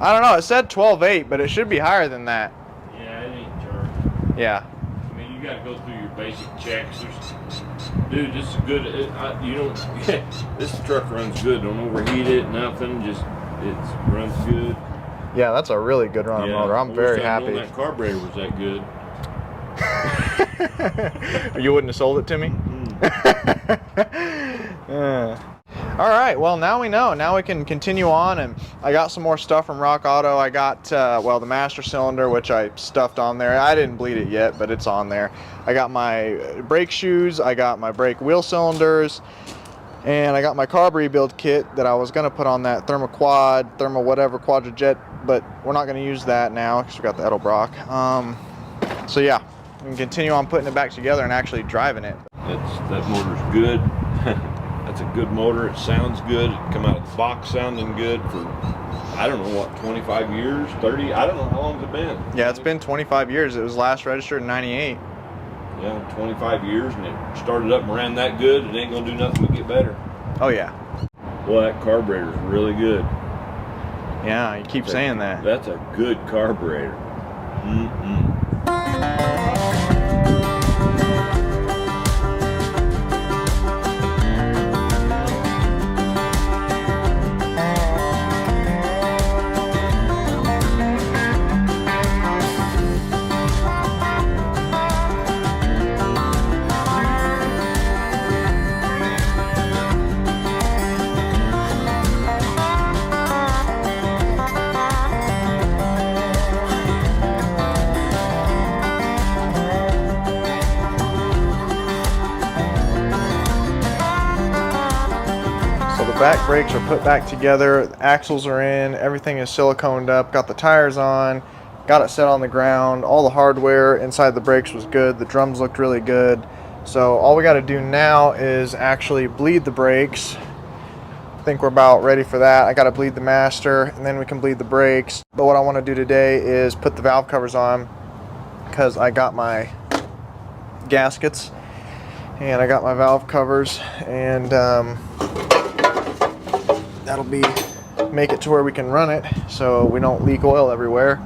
I don't know. It said 12.8, but it should be higher than that. Yeah, it ain't charging. Yeah. I mean, you got to go through your basic checks. Dude, this is good. You don't. This truck runs good. Don't overheat it. Nothing. Just it runs good. Yeah, that's a really good running motor. I'm very happy. That carburetor was that good. You wouldn't have sold it to me? All right, well, now we know. Now we can continue on, and I got some more stuff from Rock Auto. I got, well, the master cylinder, which I stuffed on there. I didn't bleed it yet, but it's on there. I got my brake shoes. I got my brake wheel cylinders. And I got my carb rebuild kit that I was going to put on that thermo whatever, Quadrajet, but we're not going to use that now because we got the Edelbrock. So yeah, we can continue on putting it back together and actually driving it. That motor's good. That's a good motor. It sounds good. It come out of the box sounding good for, I don't know what, 25 years, 30? I don't know how long it's been. Yeah, it's been 25 years. It was last registered in 98. Yeah, 25 years, and it started up and ran that good. It ain't gonna do nothing but get better. Oh yeah. Well, that carburetor's really good. Yeah, you keep saying that. That's a good carburetor. Back brakes are put back together, the axles are in, everything is siliconed up, got the tires on, got it set on the ground, all the hardware inside the brakes was good, the drums looked really good. So all we got to do now is actually bleed the brakes. I think we're about ready for that. I got to bleed the master and then we can bleed the brakes. But what I want to do today is put the valve covers on because I got my gaskets and I got my valve covers, and that'll make it to where we can run it so we don't leak oil everywhere.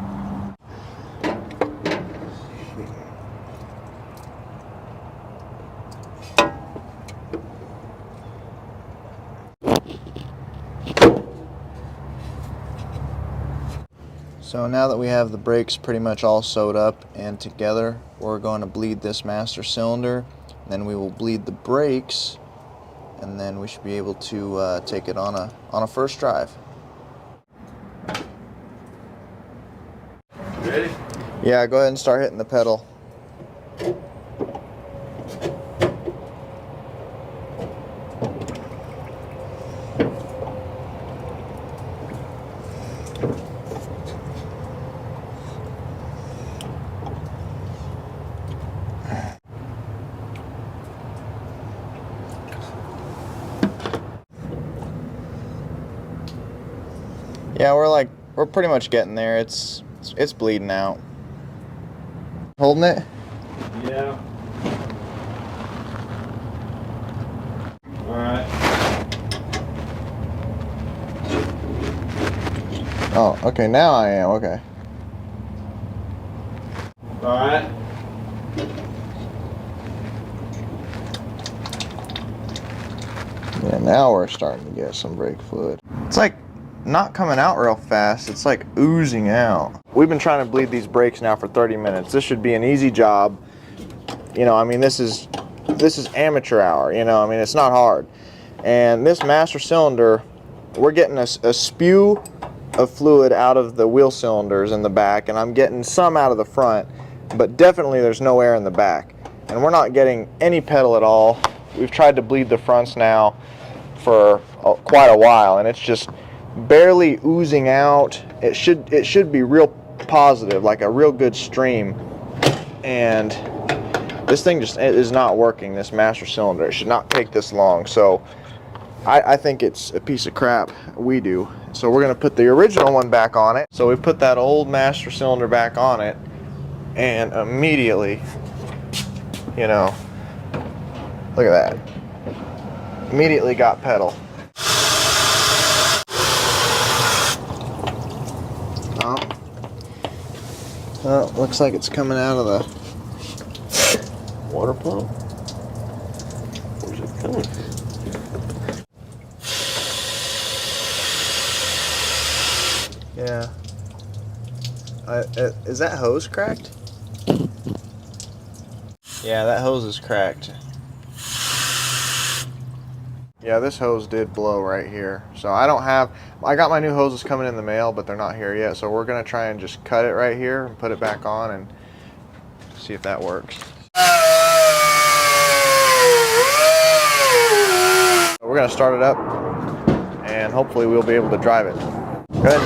So now that we have the brakes pretty much all sewed up and together, we're going to bleed this master cylinder, then we will bleed the brakes, and then we should be able to take it on a first drive. Ready? Yeah, go ahead and start hitting the pedal. Yeah, we're pretty much getting there. It's bleeding out. Holding it? Yeah. All right. Oh, okay, now I am, okay. All right. Yeah, now we're starting to get some brake fluid. It's like not coming out real fast. It's like oozing out. We've been trying to bleed these brakes now for 30 minutes. This should be an easy job. You know, I mean, this is amateur hour, you know, I mean, it's not hard. And this master cylinder, we're getting a spew of fluid out of the wheel cylinders in the back, and I'm getting some out of the front, but definitely there's no air in the back. And we're not getting any pedal at all. We've tried to bleed the fronts now for quite a while, and it's just barely oozing out. It should be real positive, like a real good stream, and this thing just is not working, this master cylinder. It should not take this long, so I think it's a piece of crap. We do. So we're going to put the original one back on it. So we put that old master cylinder back on it, and immediately, you know, look at that. Immediately got pedal. Oh, looks like it's coming out of the Water pump? Where's it coming from? Yeah. Is that hose cracked? Yeah, that hose is cracked. Yeah, this hose did blow right here. So I got my new hoses coming in the mail, but they're not here yet. So we're gonna try and just cut it right here and put it back on and see if that works. We're gonna start it up and hopefully we'll be able to drive it. Good.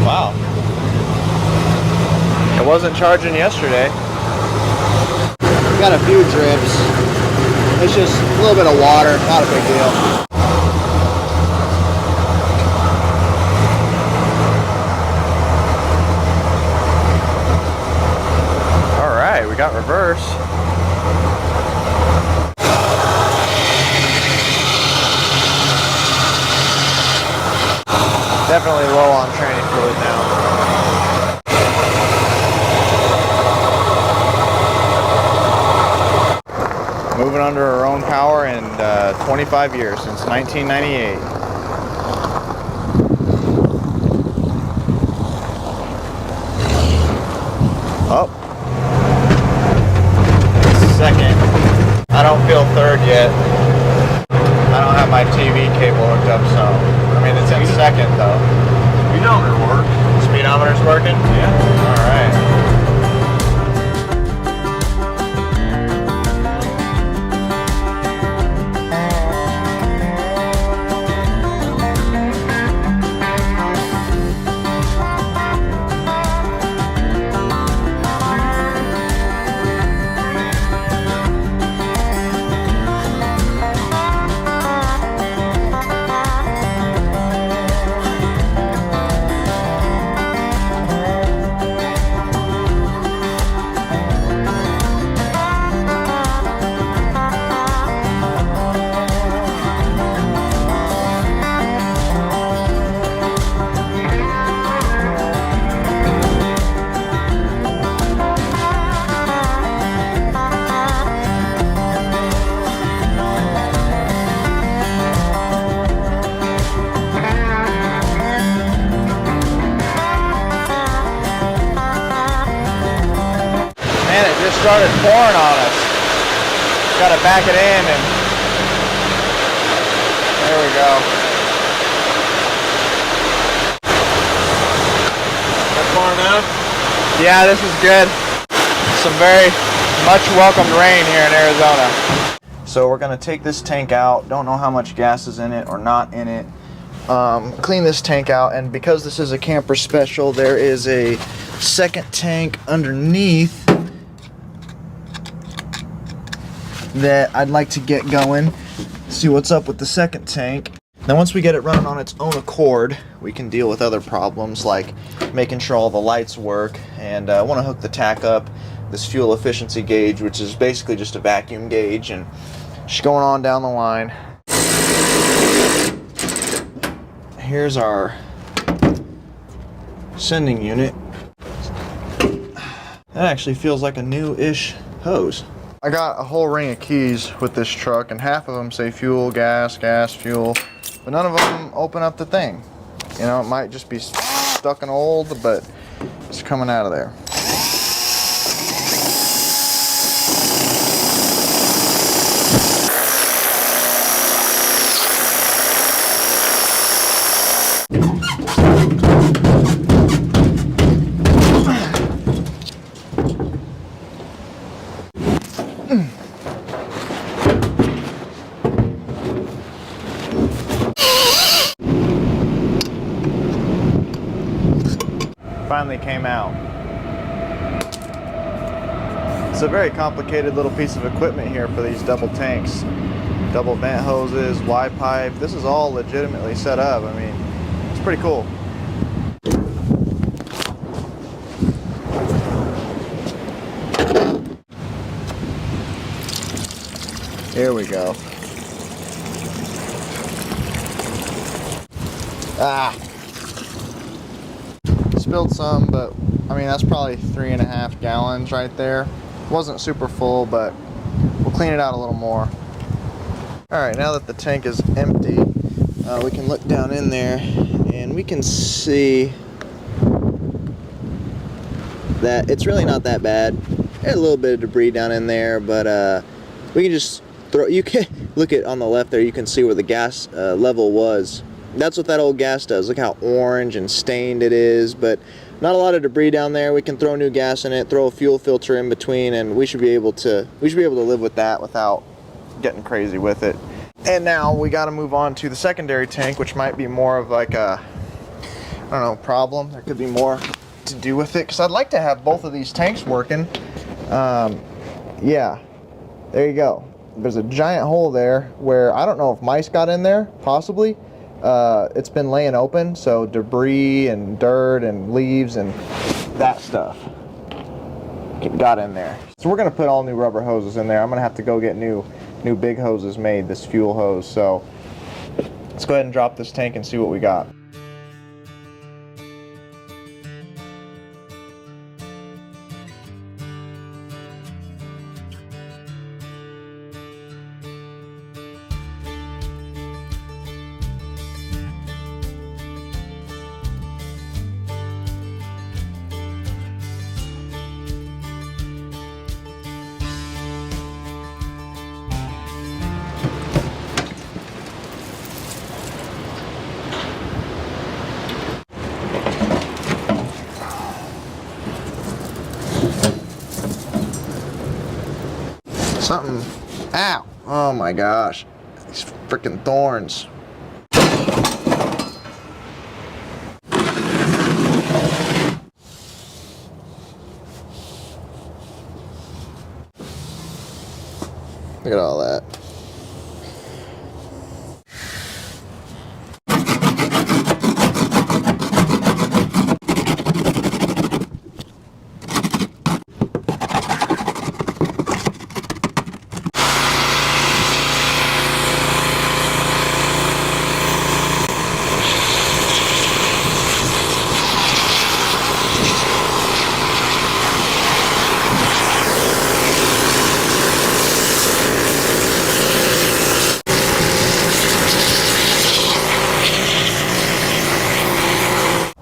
Wow. It wasn't charging yesterday. Got a few drips. It's just a little bit of water, not a big deal. All right, we got reverse. Definitely low on training fluid now. Moving under our own power in 25 years, since 1998. Oh. Second. I don't feel third yet. I don't have my TV cable hooked up, so I mean it's in second though. Speedometer work. Speedometer's working? Yeah. All right. Man, it just started pouring on us. Got to back it in and there we go. That far enough? Yeah, this is good. Some very much welcomed rain here in Arizona. So we're going to take this tank out. Don't know how much gas is in it or not in it. Clean this tank out, and because this is a camper special, there is a second tank underneath that I'd like to get going, see what's up with the second tank. Then once we get it running on its own accord, we can deal with other problems like making sure all the lights work, and I want to hook the tack up this fuel efficiency gauge, which is basically just a vacuum gauge, and she's going on down the line. Here's our sending unit. That actually feels like a new-ish hose. I got a whole ring of keys with this truck, and half of them say fuel, gas, gas, fuel, but none of them open up the thing. You know, it might just be stuck and old, but it's coming out of there. Finally came out. It's a very complicated little piece of equipment here for these double tanks. Double vent hoses, Y pipe. This is all legitimately set up. I mean, it's pretty cool. Here we go. Ah! Spilled some, but I mean, that's probably 3.5 gallons right there. Wasn't super full, but we'll clean it out a little more. Alright, now that the tank is empty, we can look down in there and we can see that it's really not that bad. There's a little bit of debris down in there, but we can just throw, you can look at on the left there, you can see where the gas level was. That's what that old gas does. Look how orange and stained it is, but not a lot of debris down there. We can throw new gas in it, throw a fuel filter in between, and we should be able to live with that without getting crazy with it. And now we got to move on to the secondary tank, which might be more of like a, I don't know, problem. There could be more to do with it, because I'd like to have both of these tanks working. Yeah, there you go. There's a giant hole there where I don't know if mice got in there, possibly. It's been laying open, so debris and dirt and leaves and that stuff got in there. So we're gonna put all new rubber hoses in there. I'm gonna have to go get new big hoses made, this fuel hose. So let's go ahead and drop this tank and see what we got. Something, ow, oh my gosh, these freaking thorns. Look at all that.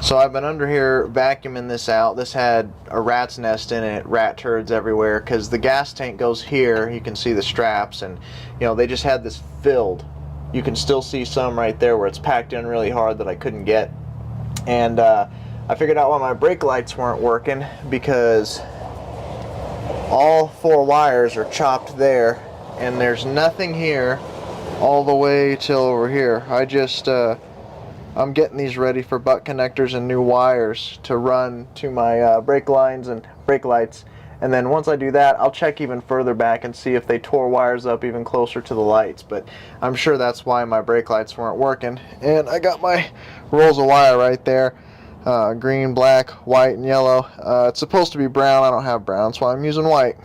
So I've been under here vacuuming this out. This had a rat's nest in it, rat turds everywhere, because the gas tank goes here. You can see the straps, and you know, they just had this filled. You can still see some right there where it's packed in really hard that I couldn't get. And I figured out why my brake lights weren't working, because all 4 wires are chopped there, and there's nothing here all the way till over here. I'm getting these ready for butt connectors and new wires to run to my brake lines and brake lights. And then once I do that, I'll check even further back and see if they tore wires up even closer to the lights. But I'm sure that's why my brake lights weren't working. And I got my rolls of wire right there. green, black, white, and yellow. It's supposed to be brown. I don't have brown, that's why I'm using white.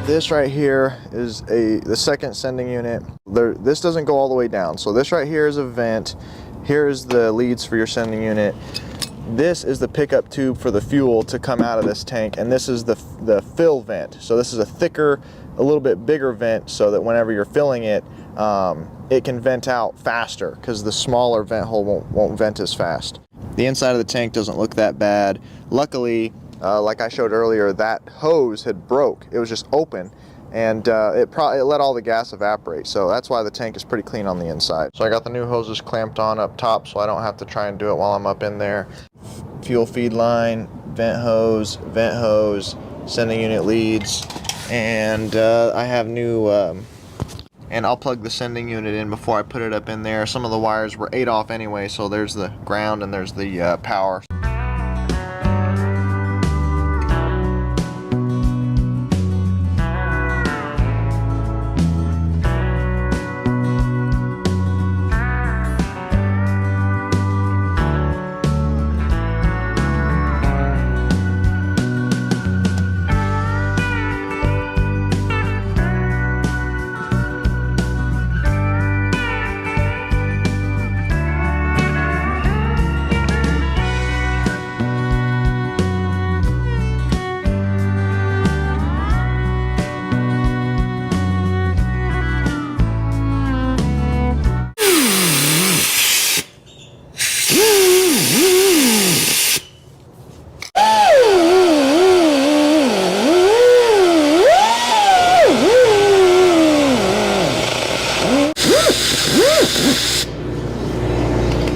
This right here is the second sending unit. This doesn't go all the way down. So this right here is a vent. Here is the leads for your sending unit. This is the pickup tube for the fuel to come out of this tank, and this is the fill vent. So this is a thicker, a little bit bigger vent, so that whenever you're filling it, it can vent out faster, because the smaller vent hole won't vent as fast. The inside of the tank doesn't look that bad. Luckily, like I showed earlier, that hose had broke. It was just open, and it let all the gas evaporate. So that's why the tank is pretty clean on the inside. So I got the new hoses clamped on up top, so I don't have to try and do it while I'm up in there. Fuel feed line, vent hose, sending unit leads, and I have new. And I'll plug the sending unit in before I put it up in there. Some of the wires were 8 off anyway, so there's the ground and there's the power.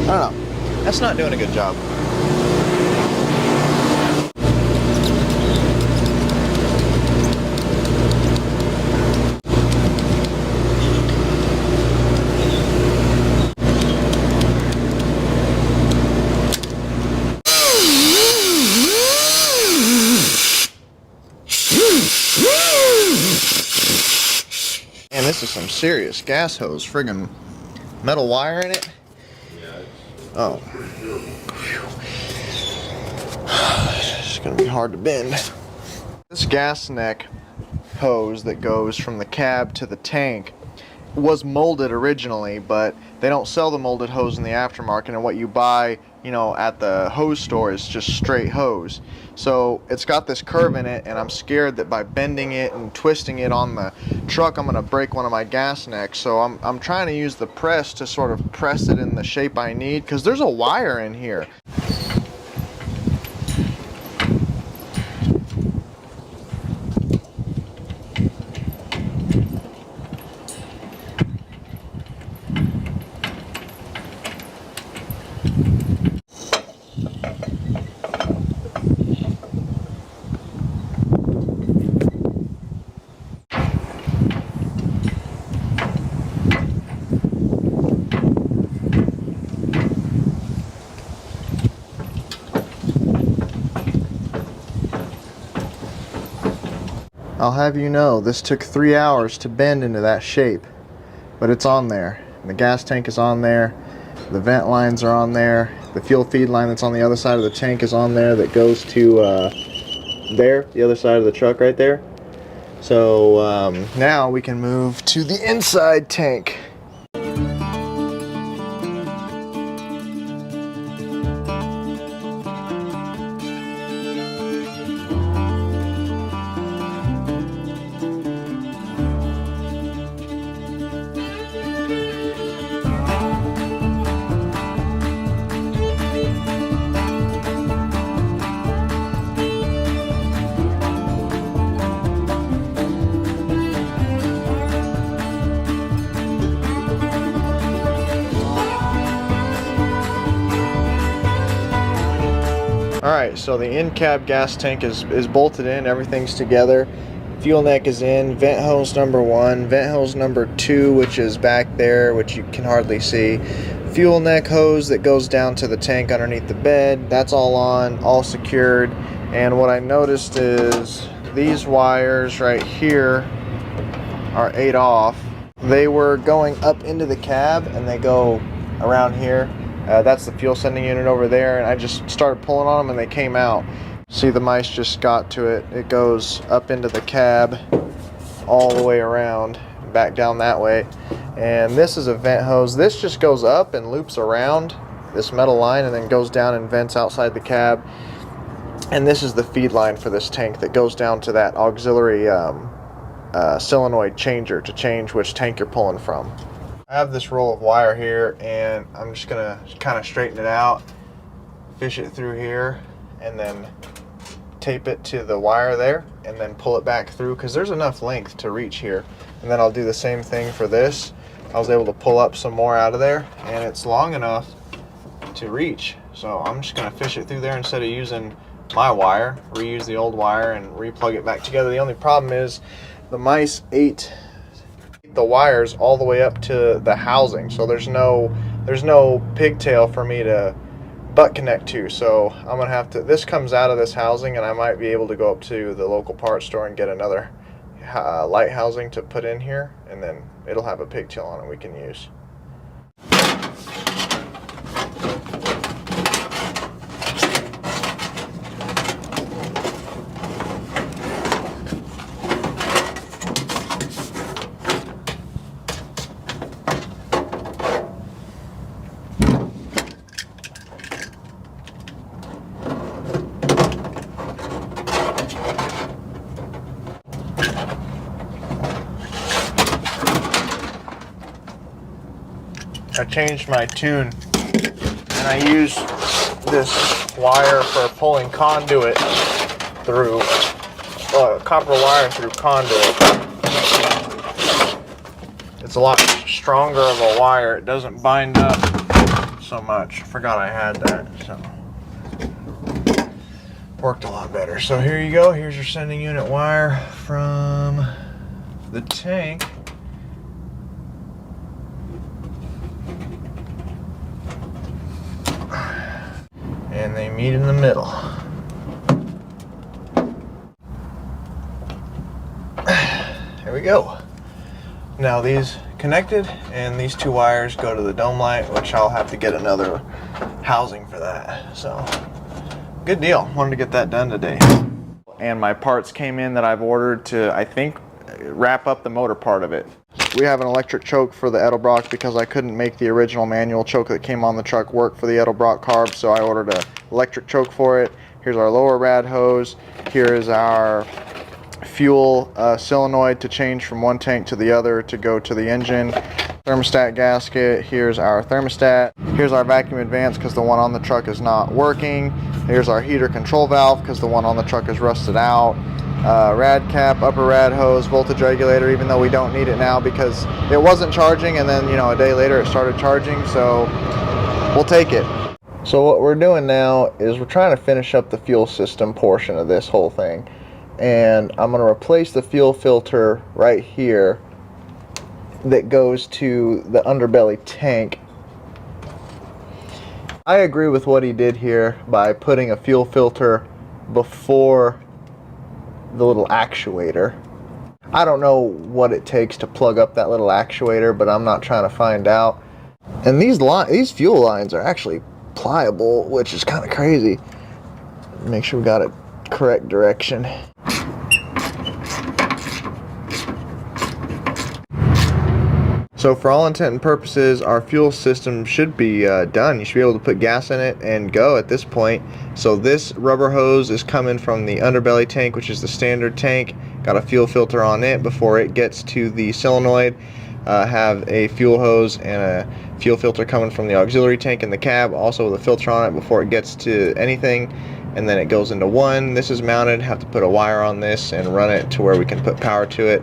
I don't know. That's not doing a good job. Man, this is some serious gas hose. Friggin' metal wire in it. Oh. It's gonna be hard to bend. This gas neck hose that goes from the cab to the tank was molded originally, but they don't sell the molded hose in the aftermarket, and what you buy, you know, at the hose store is just straight hose. So it's got this curve in it, and I'm scared that by bending it and twisting it on the truck, I'm gonna break one of my gas necks. So I'm trying to use the press to sort of press it in the shape I need, because there's a wire in here. I'll have you know, this took 3 hours to bend into that shape, but it's on there. The gas tank is on there, the vent lines are on there, the fuel feed line that's on the other side of the tank is on there, that goes to there, the other side of the truck right there. So now we can move to the inside tank. Alright, so the in-cab gas tank is bolted in, everything's together. Fuel neck is in, vent hose number 1, vent hose number 2, which is back there, which you can hardly see. Fuel neck hose that goes down to the tank underneath the bed, that's all on, all secured. And what I noticed is these wires right here are 8 off. They were going up into the cab and they go around here. That's the fuel sending unit over there, and I just started pulling on them and they came out. See, the mice just got to it. It goes up into the cab all the way around, back down that way. And this is a vent hose. This just goes up and loops around this metal line and then goes down and vents outside the cab. And this is the feed line for this tank that goes down to that auxiliary solenoid changer to change which tank you're pulling from. I have this roll of wire here, and I'm just gonna kind of straighten it out, fish it through here, and then tape it to the wire there, and then pull it back through, because there's enough length to reach here. And then I'll do the same thing for this. I was able to pull up some more out of there, and it's long enough to reach. So I'm just gonna fish it through there instead of using my wire, reuse the old wire and replug it back together. The only problem is the mice ate the wires all the way up to the housing, so there's no pigtail for me to butt connect to. So I'm gonna have to, this comes out of this housing, and I might be able to go up to the local parts store and get another light housing to put in here, and then it'll have a pigtail on it we can use. I changed my tune, and I use this wire for pulling conduit through, copper wire through conduit. It's a lot stronger of a wire. It doesn't bind up so much. Forgot I had that, so worked a lot better. So here you go. Here's your sending unit wire from the tank. And they meet in the middle. There we go. Now these connected, and these two wires go to the dome light, which I'll have to get another housing for that. So, good deal. Wanted to get that done today. And my parts came in that I've ordered to, I think, wrap up the motor part of it. We have an electric choke for the Edelbrock because I couldn't make the original manual choke that came on the truck work for the Edelbrock carb, so I ordered an electric choke for it. Here's our lower rad hose. Here is our fuel solenoid to change from one tank to the other to go to the engine. Thermostat gasket. Here's our thermostat. Here's our vacuum advance because the one on the truck is not working. Here's our heater control valve because the one on the truck is rusted out. Rad cap, upper rad hose, voltage regulator, even though we don't need it now because it wasn't charging, and then, you know, a day later it started charging, so we'll take it. So what we're doing now is we're trying to finish up the fuel system portion of this whole thing, and I'm going to replace the fuel filter right here that goes to the underbelly tank. I agree with what he did here by putting a fuel filter before the little actuator. I don't know what it takes to plug up that little actuator, but I'm not trying to find out. And these fuel lines are actually pliable, which is kind of crazy. Make sure we got it correct direction. So for all intent and purposes, our fuel system should be done. You should be able to put gas in it and go at this point. So this rubber hose is coming from the underbelly tank, which is the standard tank. Got a fuel filter on it before it gets to the solenoid. Have a fuel hose and a fuel filter coming from the auxiliary tank in the cab, also with a filter on it before it gets to anything. And then it goes into one. This is mounted. Have to put a wire on this and run it to where we can put power to it.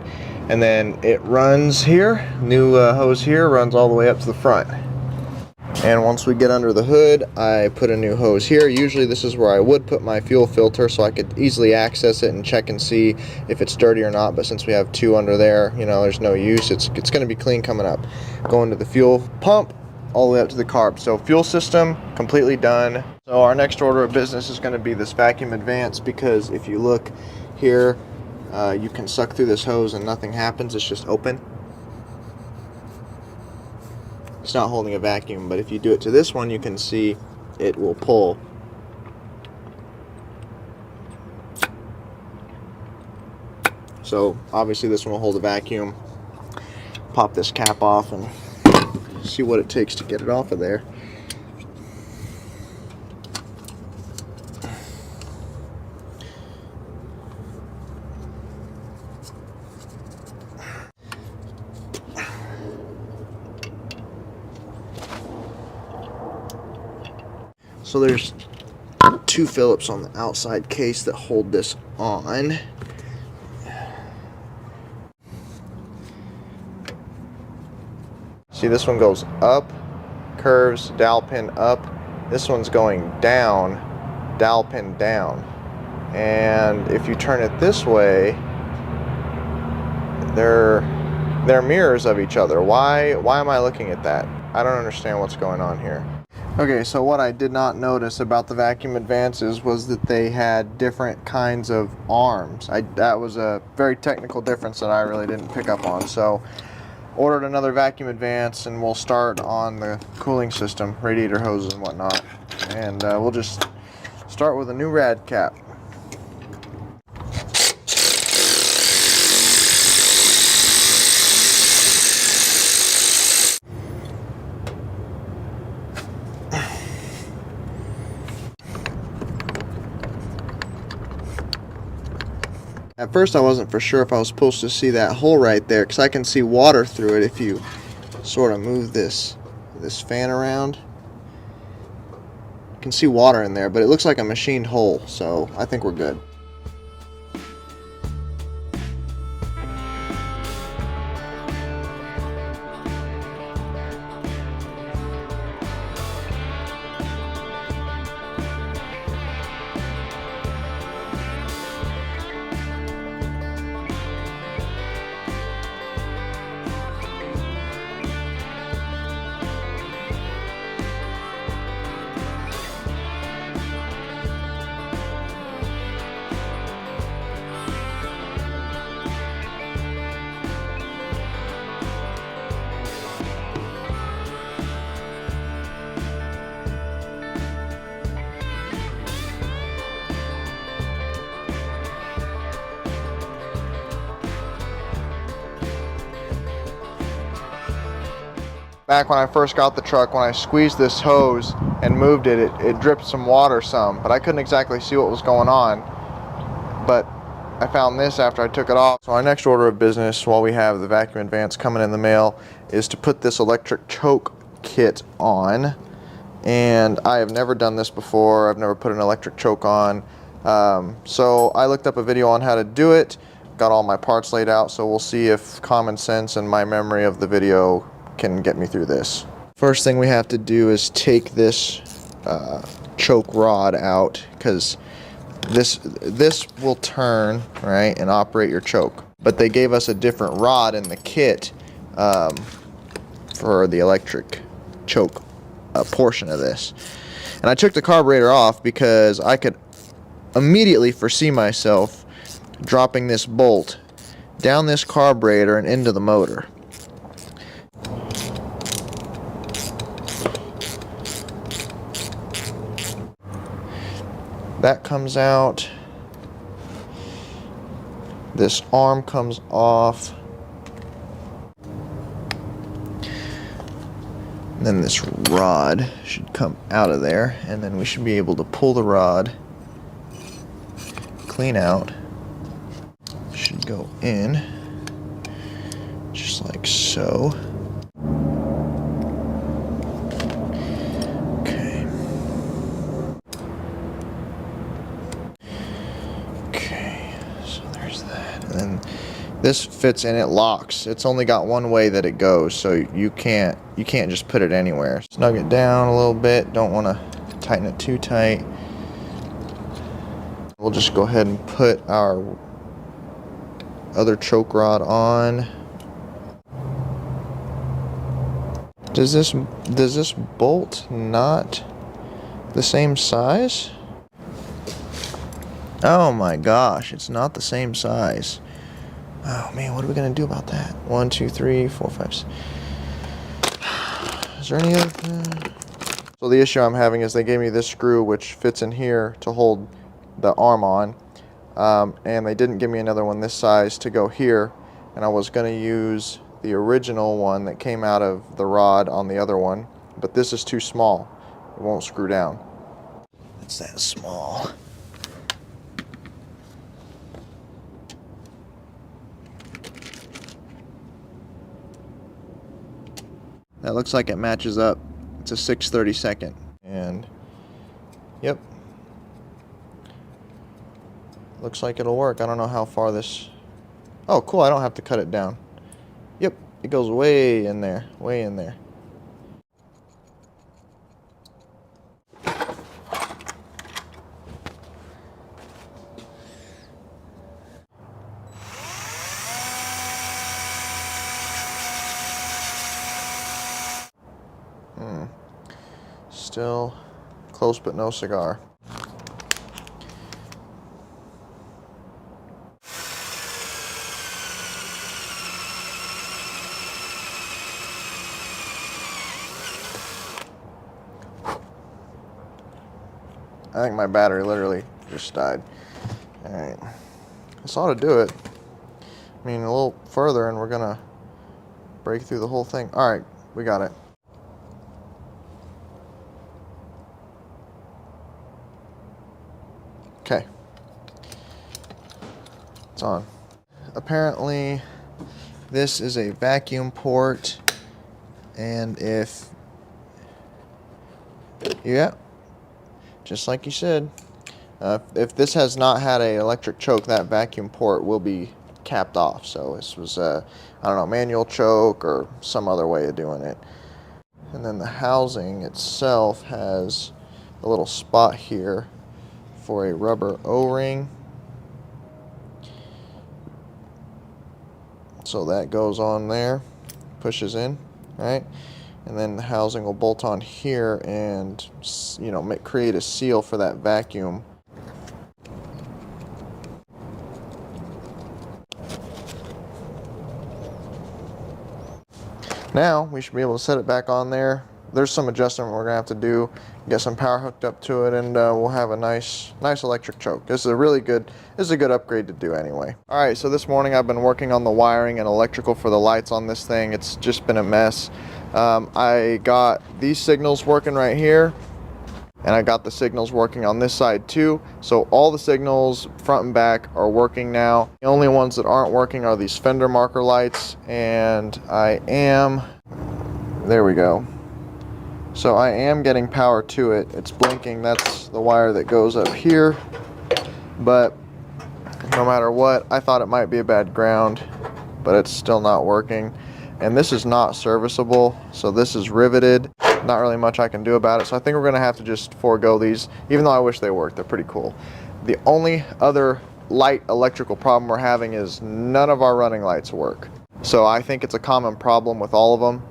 And then it runs here, new hose here, runs all the way up to the front. And once we get under the hood, I put a new hose here. Usually this is where I would put my fuel filter so I could easily access it and check and see if it's dirty or not. But since we have two under there, you know, there's no use. It's going to be clean coming up. Going to the fuel pump, all the way up to the carb. So fuel system, completely done. So our next order of business is going to be this vacuum advance, because if you look here, you can suck through this hose and nothing happens. It's just open. It's not holding a vacuum, but if you do it to this one, you can see it will pull. So obviously this one will hold a vacuum. Pop this cap off and see what it takes to get it off of there. So there's two Phillips on the outside case that hold this on. See, this one goes up, curves, dowel pin up. This one's going down, dowel pin down. And if you turn it this way, they're mirrors of each other. Why am I looking at that? I don't understand what's going on here. Okay, so what I did not notice about the vacuum advances was that they had different kinds of arms. That was a very technical difference that I really didn't pick up on. So ordered another vacuum advance, and we'll start on the cooling system, radiator hoses and whatnot. And we'll just start with a new rad cap. At first I wasn't for sure if I was supposed to see that hole right there, because I can see water through it if you sort of move this fan around. You can see water in there, but it looks like a machined hole, so I think we're good. Back when I first got the truck, when I squeezed this hose and moved it, it dripped some water some, but I couldn't exactly see what was going on. But I found this after I took it off. So our next order of business, while we have the vacuum advance coming in the mail, is to put this electric choke kit on. And I have never done this before. I've never put an electric choke on. So I looked up a video on how to do it, got all my parts laid out, so we'll see if common sense and my memory of the video can get me through this. First thing we have to do is take this choke rod out, because this will turn, right, and operate your choke. But they gave us a different rod in the kit for the electric choke portion of this. And I took the carburetor off because I could immediately foresee myself dropping this bolt down this carburetor and into the motor. That comes out. This arm comes off. And then this rod should come out of there, and then we should be able to pull the rod clean out. Should go in just like so. This fits and it locks. It's only got one way that it goes, so you can't just put it anywhere. Snug it down a little bit. Don't want to tighten it too tight. We'll just go ahead and put our other choke rod on. Does this bolt not the same size? Oh my gosh, it's not the same size. Oh man, what are we gonna do about that? 1, 2, 3, 4, 5, 6. Is there any other? So the issue I'm having is they gave me this screw which fits in here to hold the arm on, and they didn't give me another one this size to go here, and I was gonna use the original one that came out of the rod on the other one, but this is too small. It won't screw down. It's that small. That looks like it matches up. It's a 6/32, and yep, looks like it'll work. I don't know how far this. Oh, cool! I don't have to cut it down. Yep, it goes way in there, way in there. Still close but no cigar. I think my battery literally just died. Alright. This ought to do it. I mean, a little further and we're gonna break through the whole thing. Alright, we got it. Okay. It's on. Apparently, this is a vacuum port, and yeah, just like you said, if this has not had an electric choke, that vacuum port will be capped off. So this was a, I don't know, manual choke or some other way of doing it. And then the housing itself has a little spot here for a rubber O-ring. So that goes on there, pushes in, right? And then the housing will bolt on here and, you know, create a seal for that vacuum. Now we should be able to set it back on there. There's some adjustment we're gonna have to do, get some power hooked up to it, and we'll have a nice electric choke. This is a good upgrade to do anyway. All right, so this morning I've been working on the wiring and electrical for the lights on this thing. It's just been a mess. I got these signals working right here, and I got the signals working on this side too. So all the signals front and back are working now. The only ones that aren't working are these fender marker lights, and there we go. So I am getting power to it. It's blinking. That's the wire that goes up here. But no matter what, I thought it might be a bad ground, but it's still not working. And this is not serviceable, so this is riveted. Not really much I can do about it. So I think we're gonna have to just forego these, even though I wish they worked. They're pretty cool. The only other light electrical problem we're having is none of our running lights work. So I think it's a common problem with all of them.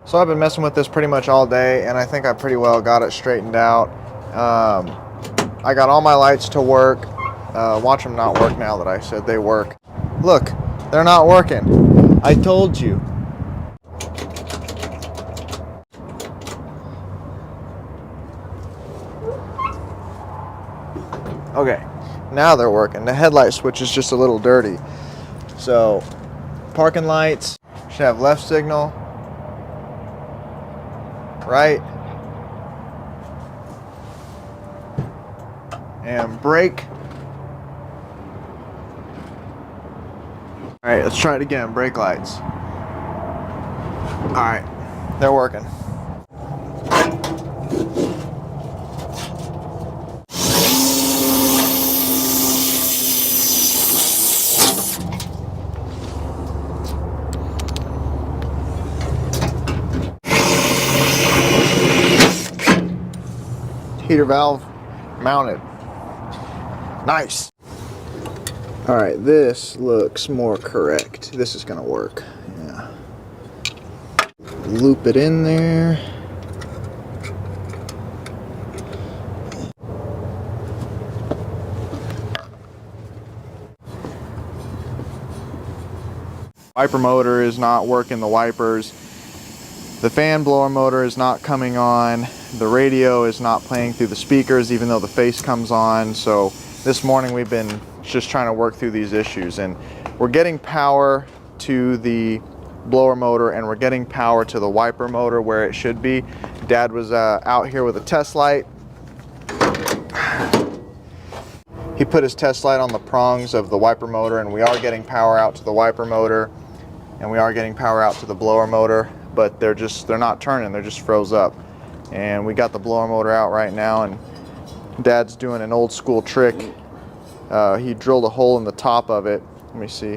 So I've been messing with this pretty much all day, and I think I pretty well got it straightened out. I got all my lights to work. Watch them not work now that I said they work. Look, they're not working. I told you. Okay, now they're working. The headlight switch is just a little dirty. So, parking lights should have left signal, right, and brake. All right, let's try it again. Brake lights. All right, they're working. heater valve mounted. Nice. All right, this looks more correct. This is gonna work. Yeah. Loop it in there. Wiper motor is not working the wipers. The fan blower motor is not coming on. The radio is not playing through the speakers even though the face comes on. So this morning we've been just trying to work through these issues, and we're getting power to the blower motor and we're getting power to the wiper motor where it should be. Dad was out here with a test light. He put his test light on the prongs of the wiper motor, and we are getting power out to the wiper motor and we are getting power out to the blower motor, but they're not turning, they're just froze up. And we got the blower motor out right now, and Dad's doing an old school trick. He drilled a hole in the top of it. Let me see.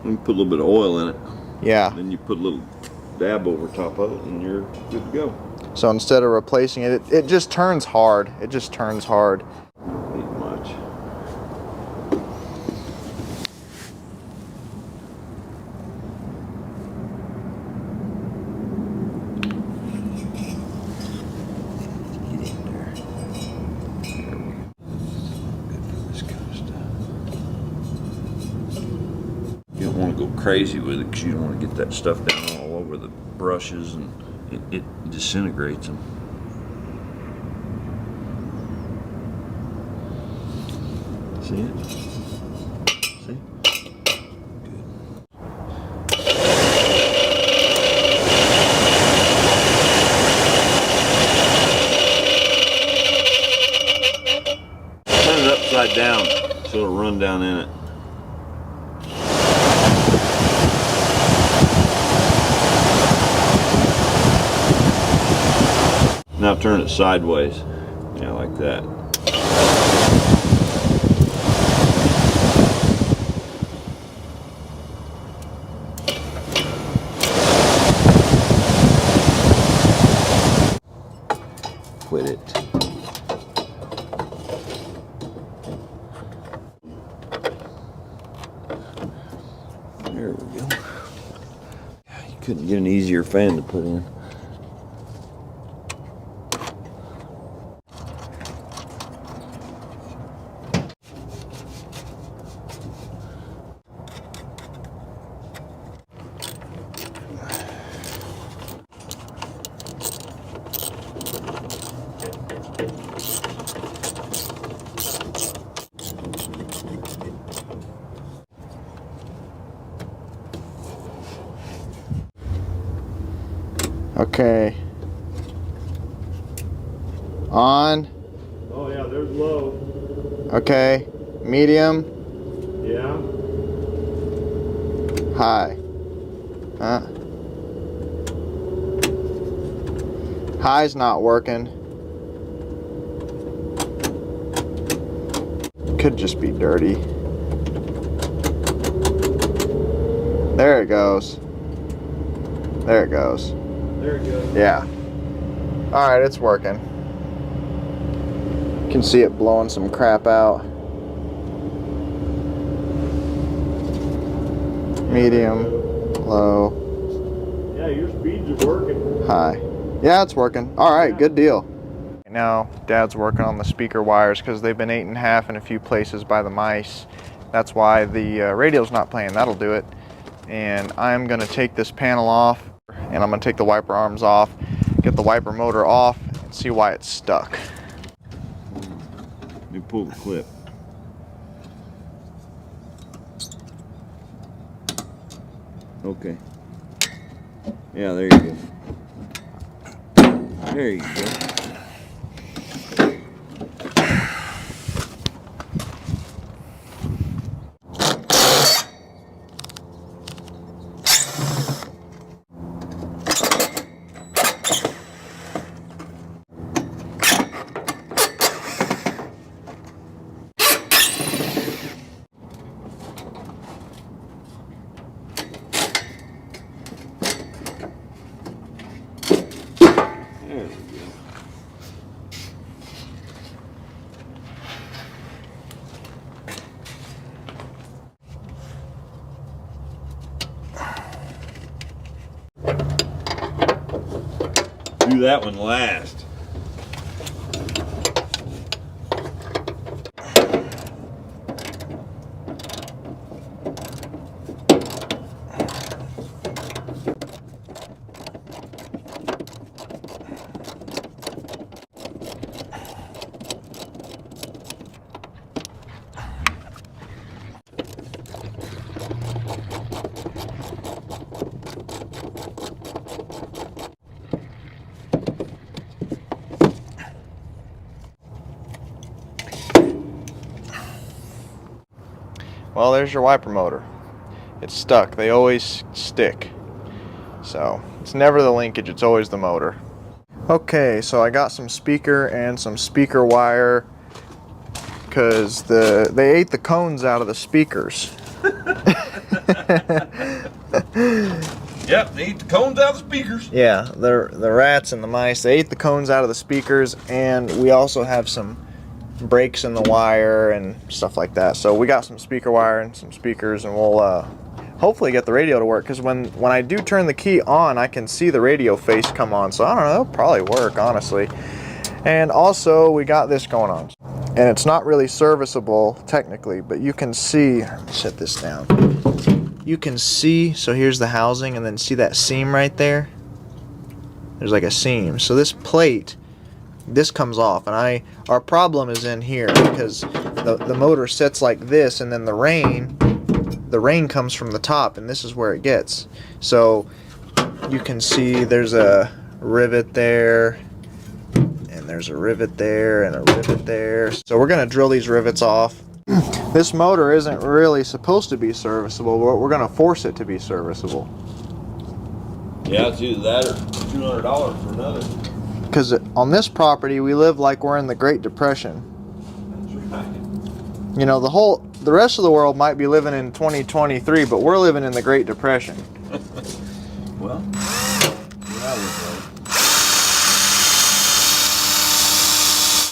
You put a little bit of oil in it. Yeah. Then you put a little dab over top of it and you're good to go. So instead of replacing it, it just turns hard. It just turns hard. Ain't much. You don't want to go crazy with it because you don't want to get that stuff down all over the brushes, and it disintegrates them. See it? See? Good. Turn it upside down so it'll run down in it. Now turn it sideways. Yeah, like that. Quit it. There we go. You couldn't get an easier fan to put in. Okay. On. Oh yeah, there's low. Okay. Medium. Yeah. High. Huh? High's not working. Could just be dirty. There it goes. There it goes. There it goes. Yeah. Alright, it's working. You can see it blowing some crap out. Medium, low, Yeah, your speeds are working. high. Yeah, it's working. Alright, good deal. Now, Dad's working on the speaker wires because they've been 8.5 in a few places by the mice. That's why the radio's not playing. That'll do it. And I'm going to take this panel off, and I'm going to take the wiper arms off, get the wiper motor off, and see why it's stuck. Let me pull the clip. Okay. Yeah, there you go. There you go. There we go. do that one last. Well, there's your wiper motor. It's stuck. They always stick. So it's never the linkage, it's always the motor. Okay, so I got some speaker and some speaker wire because they ate the cones out of the speakers. Yep, they eat the cones out of the speakers. Yeah, the rats and the mice, they ate the cones out of the speakers, and we also have some breaks in the wire and stuff like that. So we got some speaker wire and some speakers, and we'll hopefully get the radio to work, because when I do turn the key on, I can see the radio face come on. So I don't know, it'll probably work, honestly. And also we got this going on, and it's not really serviceable technically, but you can see, let me set this down. You can see, so here's the housing, and then see that seam right there? There's like a seam. So this plate, this comes off, and our problem is in here because the motor sits like this, and then the rain comes from the top, and this is where it gets. So you can see there's a rivet there, and there's a rivet there, and a rivet there. So we're gonna drill these rivets off. This motor isn't really supposed to be serviceable, but we're gonna force it to be serviceable. Yeah, it's either that or $200 for another. Because on this property, we live like we're in the Great Depression. That's right. You know, the rest of the world might be living in 2023, but we're living in the Great Depression. Well, that was right.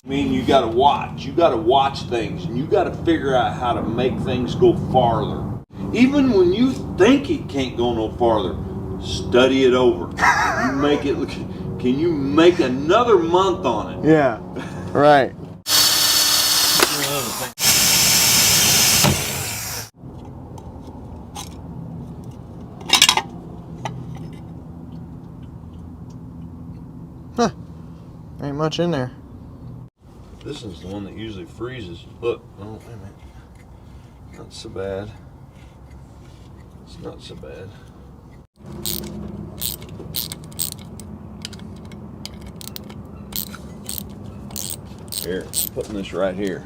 I mean, you gotta watch. You gotta watch things, and you gotta figure out how to make things go farther. Even when you think it can't go no farther, study it over. You make it look. Can you make another month on it? Yeah, right. Huh. Ain't much in there. This is the one that usually freezes. Look, oh, wait a minute. Not so bad. It's not so bad. Here, I'm putting this right here.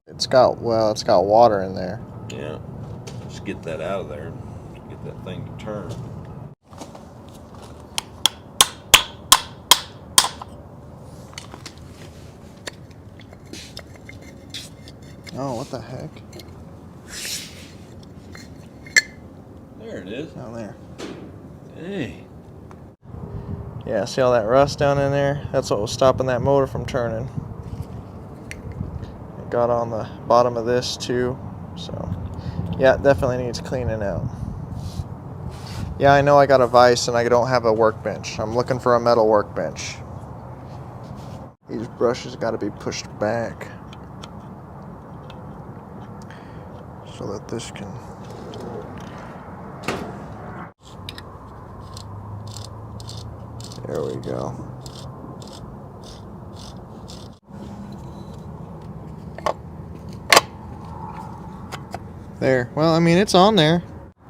It's got water in there. Yeah, just get that out of there and get that thing to turn. Oh, what the heck? There it is. Down there. Hey. Yeah, see all that rust down in there? That's what was stopping that motor from turning. It got on the bottom of this too, so yeah, it definitely needs cleaning out. Yeah, I know I got a vise and I don't have a workbench. I'm looking for a metal workbench. These brushes got to be pushed back so that this can... There we go. There. Well, I mean, it's on there.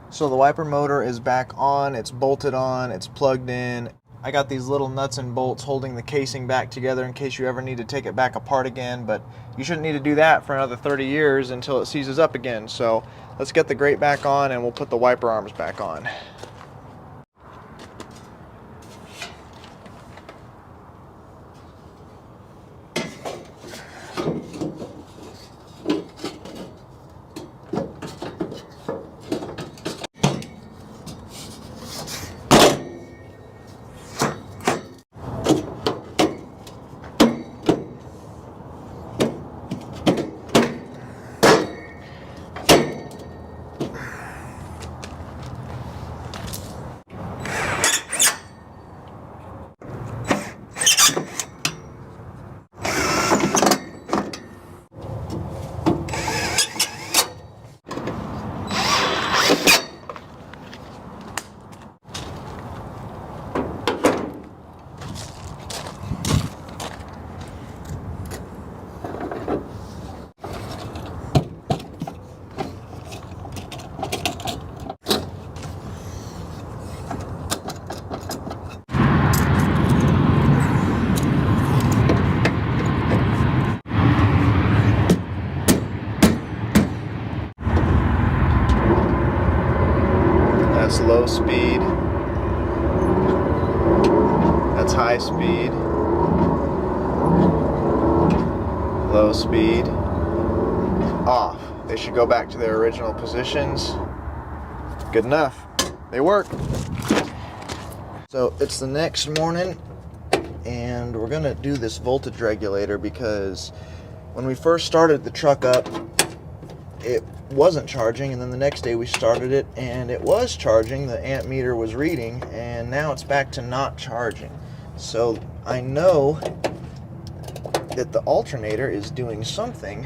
So the wiper motor is back on, it's bolted on, it's plugged in. I got these little nuts and bolts holding the casing back together in case you ever need to take it back apart again, but you shouldn't need to do that for another 30 years until it seizes up again. So let's get the grate back on and we'll put the wiper arms back on. high speed, low speed, off. They should go back to their original positions. Good enough. They work. So it's the next morning, and we're gonna do this voltage regulator because when we first started the truck up, it wasn't charging, and then the next day we started it and it was charging. The amp meter was reading, and now it's back to not charging. So I know that the alternator is doing something,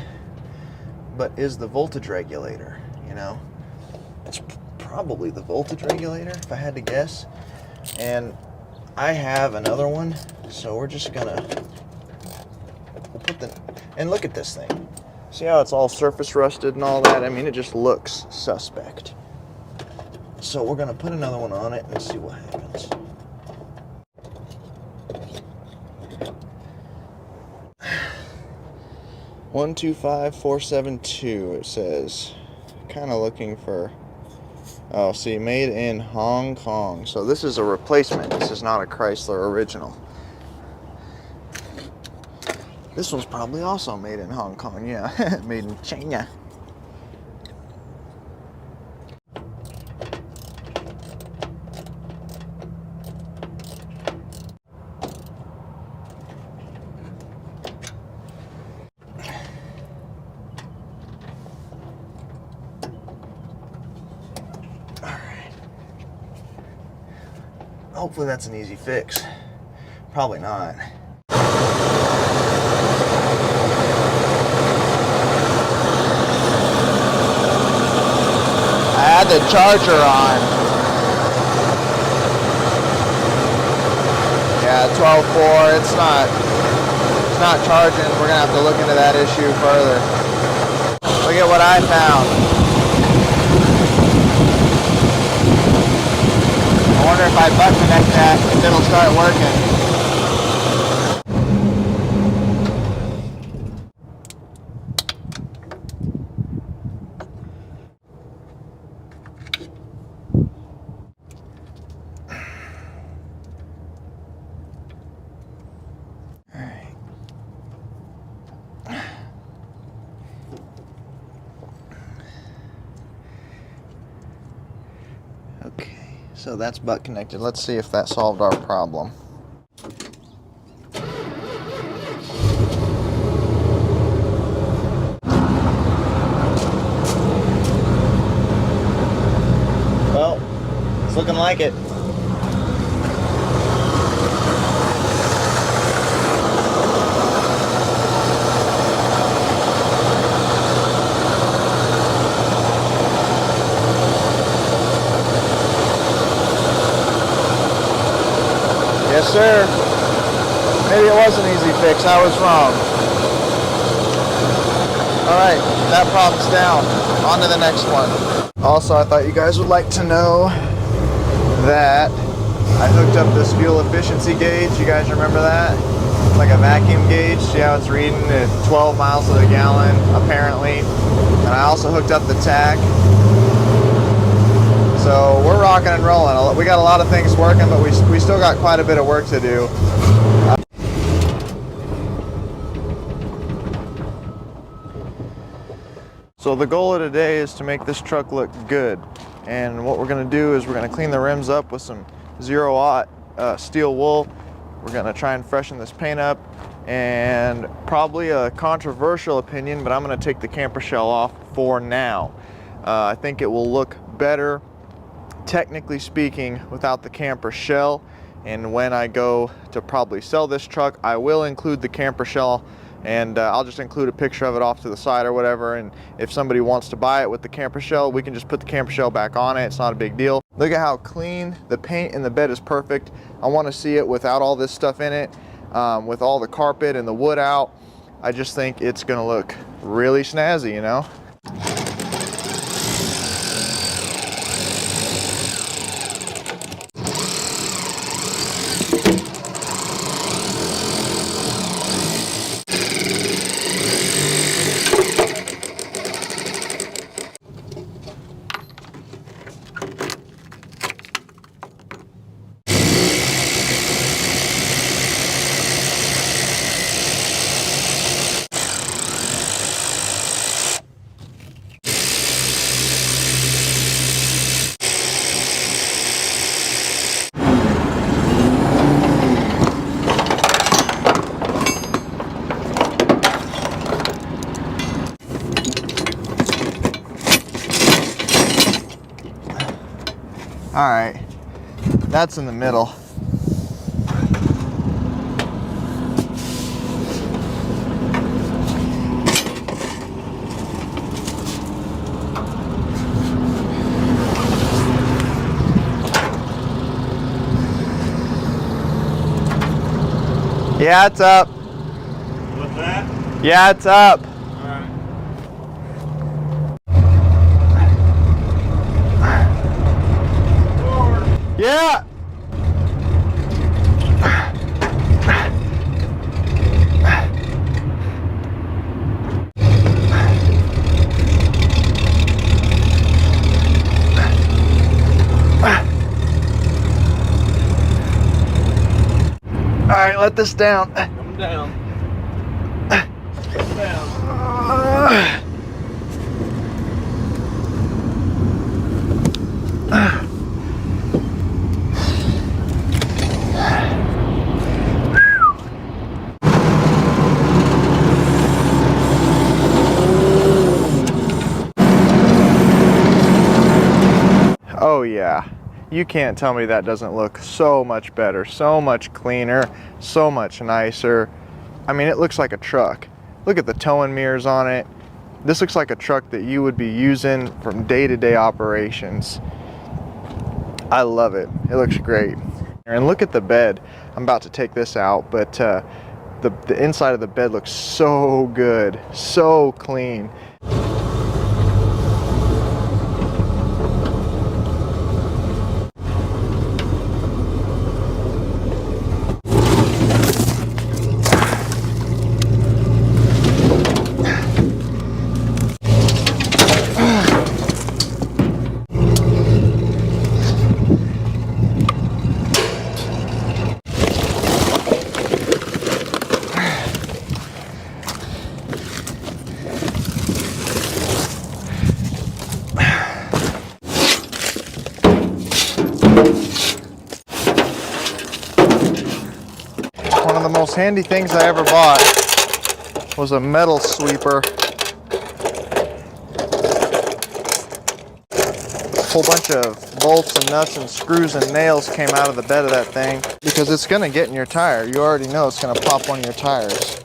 but is the voltage regulator, you know? It's probably the voltage regulator if I had to guess. And I have another one, so we're just gonna, we'll put the, and look at this thing. See how it's all surface rusted and all that? I mean, it just looks suspect. So we're gonna put another one on it and see what happens. $125,472 it says. Kind of looking for, oh, see, made in Hong Kong. So this is a replacement. This is not a Chrysler original. This one's probably also made in Hong Kong, yeah. Made in China. Alright. Hopefully that's an easy fix. Probably not. I had the charger on. Yeah, 12.4. It's not charging. We're gonna have to look into that issue further. Look at what I found. I wonder if I butt connect that, if it'll start working. Okay, so that's butt connected. Let's see if that solved our problem. Well, it's looking like it. Yes, sir. Maybe it was an easy fix. I was wrong. Alright, that problem's down. On to the next one. Also, I thought you guys would like to know that I hooked up this fuel efficiency gauge. You guys remember that? It's like a vacuum gauge. See how it's reading at 12 miles to the gallon, apparently. And I also hooked up the tach. So we're rocking and rolling. We got a lot of things working, but we still got quite a bit of work to do. So the goal of today is to make this truck look good. And what we're gonna do is we're gonna clean the rims up with some 0-aught steel wool. We're gonna try and freshen this paint up, and probably a controversial opinion, but I'm gonna take the camper shell off for now. I think it will look better, technically speaking, without the camper shell. And when I go to probably sell this truck, I will include the camper shell, and I'll just include a picture of it off to the side or whatever. And if somebody wants to buy it with the camper shell, we can just put the camper shell back on it. It's not a big deal. Look at how clean the paint in the bed is. Perfect. I want to see it without all this stuff in it, with all the carpet and the wood out. I just think it's gonna look really snazzy, you know. All right, that's in the middle. Yeah, it's up. What's that? Yeah, it's up. All right. Forward. Yeah. All right, let this down. Coming down. Coming down. Oh yeah, you can't tell me that doesn't look so much better, so much cleaner, so much nicer. I mean, it looks like a truck. Look at the towing mirrors on it. This looks like a truck that you would be using from day-to-day operations. I love it. It looks great. And look at the bed. I'm about to take this out, but the inside of the bed looks so good, so clean. One of the most handy things I ever bought was a metal sweeper. A whole bunch of bolts and nuts and screws and nails came out of the bed of that thing because it's gonna get in your tire. You already know it's gonna pop one of your tires.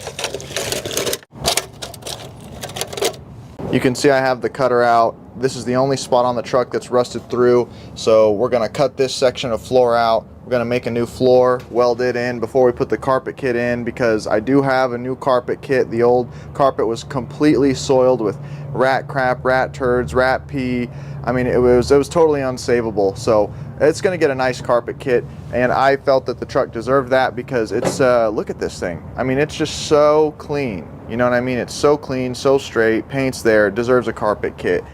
You can see I have the cutter out. This is the only spot on the truck that's rusted through, so we're gonna cut this section of floor out. We're gonna make a new floor, weld it in before we put the carpet kit in, because I do have a new carpet kit. The old carpet was completely soiled with rat crap, rat turds, rat pee. I mean, it was totally unsavable. So it's gonna get a nice carpet kit, and I felt that the truck deserved that because it's, look at this thing. I mean, it's just so clean. You know what I mean? It's so clean, so straight, paint's there, it deserves a carpet kit.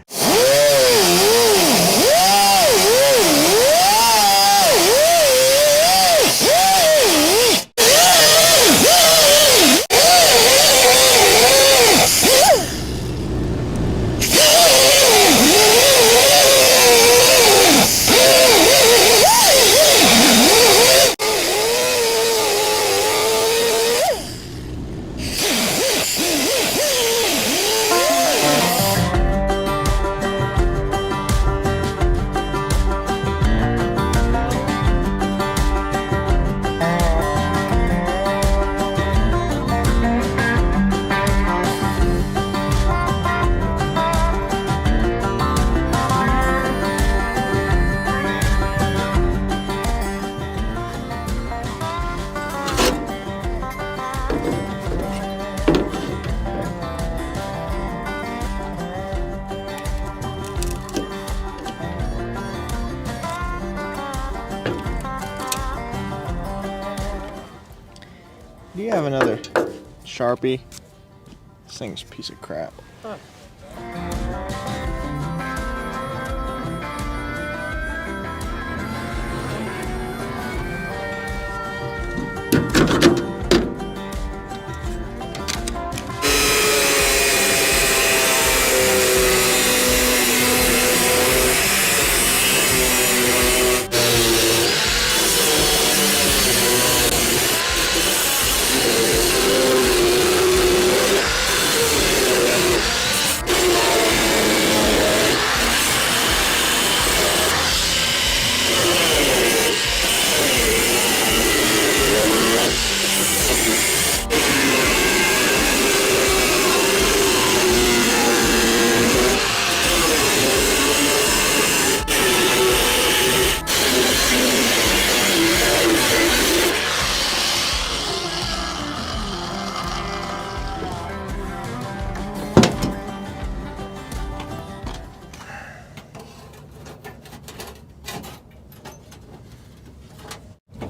Do you have another Sharpie? This thing's a piece of crap. Huh.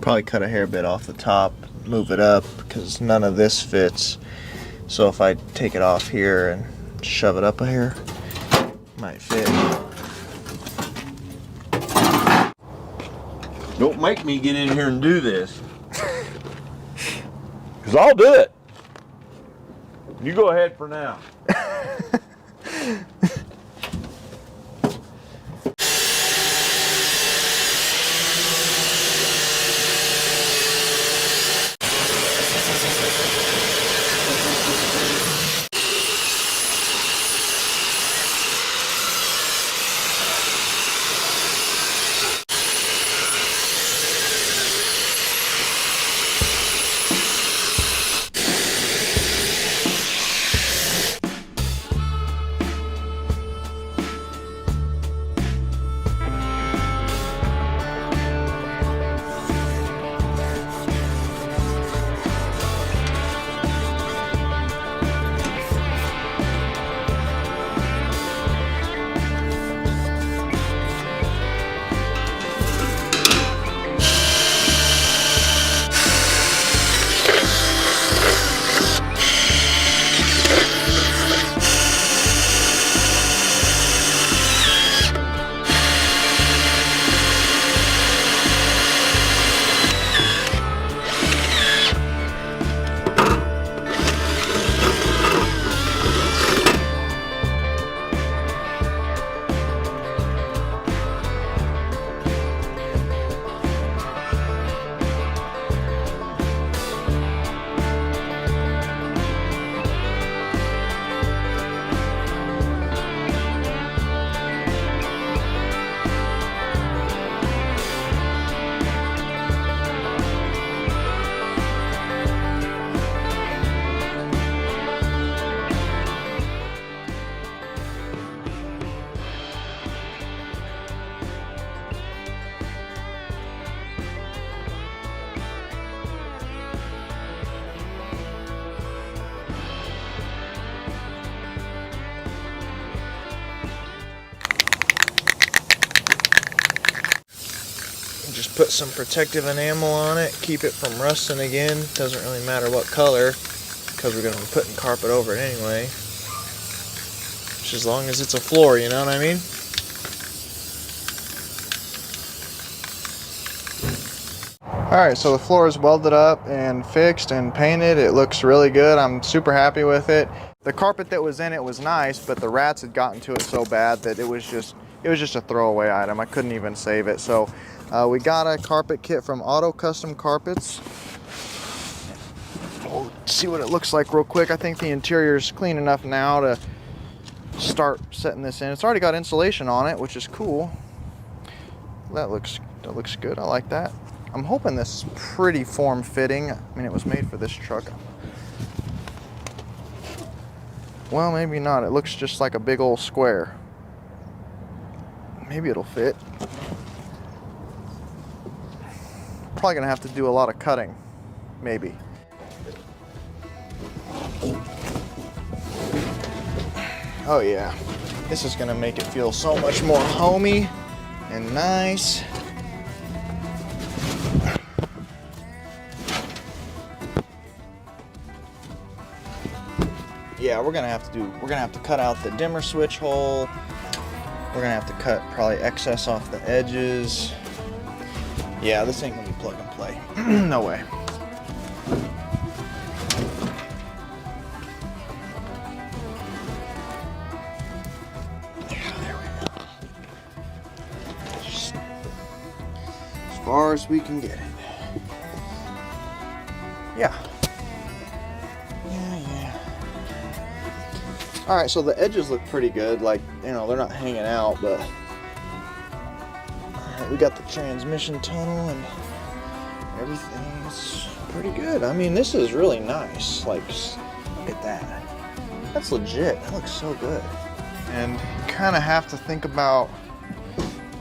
Probably cut a hair bit off the top, move it up, because none of this fits. So if I take it off here and shove it up a hair, it might fit. Don't make me get in here and do this. Because I'll do it. You go ahead for now. Just put some protective enamel on it, keep it from rusting again. Doesn't really matter what color, because we're going to be putting carpet over it anyway. Just as long as it's a floor, you know what I mean? Alright, so the floor is welded up and fixed and painted. It looks really good. I'm super happy with it. The carpet that was in it was nice, but the rats had gotten to it so bad that it was just a throwaway item. I couldn't even save it. So we got a carpet kit from Auto Custom Carpets. We'll see what it looks like real quick. I think the interior is clean enough now to start setting this in. It's already got insulation on it, which is cool. That looks good. I like that. I'm hoping this is pretty form-fitting. I mean, it was made for this truck. Well, maybe not. It looks just like a big old square. Maybe it'll fit. Probably gonna have to do a lot of cutting. Maybe. Oh yeah. This is gonna make it feel so much more homey and nice. Yeah, we're gonna have to cut out the dimmer switch hole. We're gonna have to cut probably excess off the edges. Yeah, this ain't gonna be plug and play. No way. Yeah, there we go. Just as far as we can get it. Yeah. All right, so the edges look pretty good. Like, you know, they're not hanging out, but all right, we got the transmission tunnel and everything's pretty good. I mean, this is really nice. Like, look at that. That's legit. That looks so good. And you kind of have to think about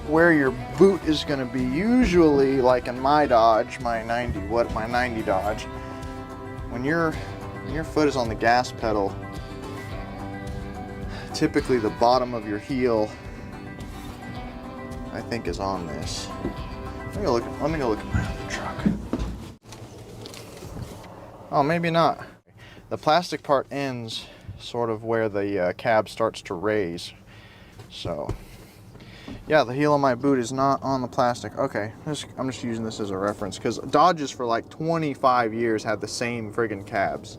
where your boot is going to be. Usually, like in my Dodge, my 90 Dodge, when your foot is on the gas pedal, typically the bottom of your heel, I think, is on this. Let me go look at my other truck. Oh, maybe not. The plastic part ends sort of where the cab starts to raise. So, yeah, the heel of my boot is not on the plastic. Okay, I'm just using this as a reference because Dodges for like 25 years had the same friggin' cabs.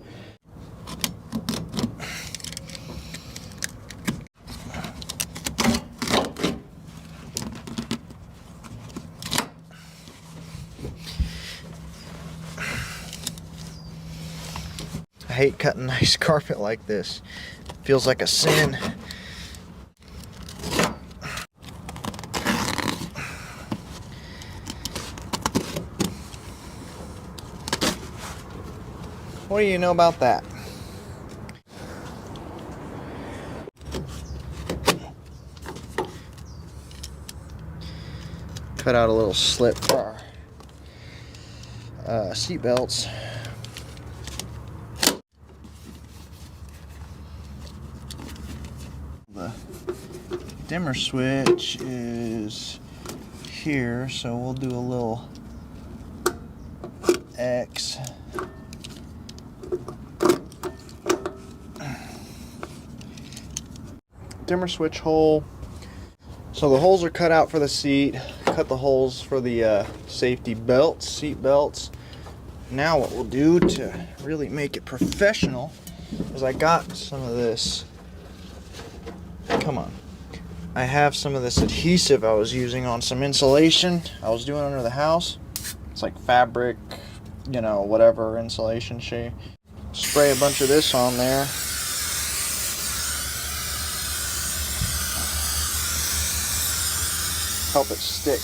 I hate cutting nice carpet like this. Feels like a sin. What do you know about that? Cut out a little slit for our seat belts. The dimmer switch is here, so we'll do a little X. Dimmer switch hole. So the holes are cut out for the seat. Cut the holes for the safety belts, seat belts. Now what we'll do to really make it professional is I got some of this. Come on. I have some of this adhesive I was using on some insulation I was doing under the house. It's like fabric, you know, whatever insulation shade. Spray a bunch of this on there. Help it stick.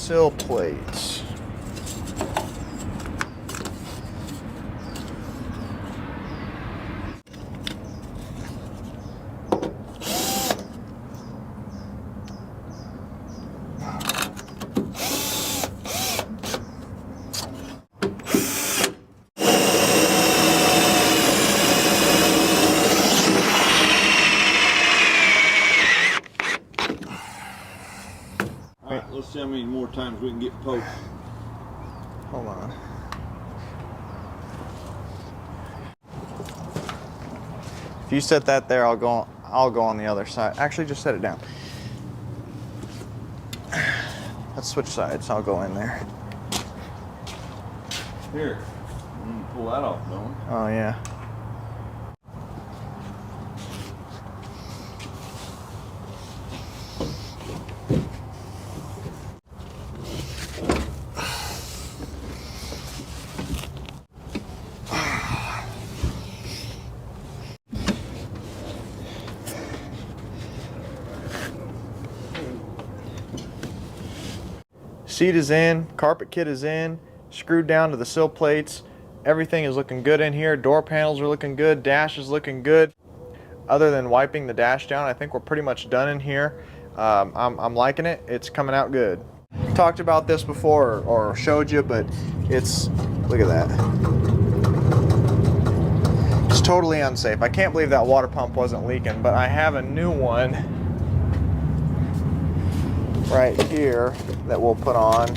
Sill plates. Let's see how many more times we can get poked. Hold on. If you set that there, I'll go on the other side. Actually, just set it down. Let's switch sides. I'll go in there. Here, we can pull that off, don't we? Oh yeah. Seat is in, carpet kit is in, screwed down to the sill plates. Everything is looking good in here. Door panels are looking good, dash is looking good. Other than wiping the dash down, I think we're pretty much done in here. I'm liking it. It's coming out good. Talked about this before or showed you, but it's, look at that. It's totally unsafe. I can't believe that water pump wasn't leaking, but I have a new one right here that we'll put on.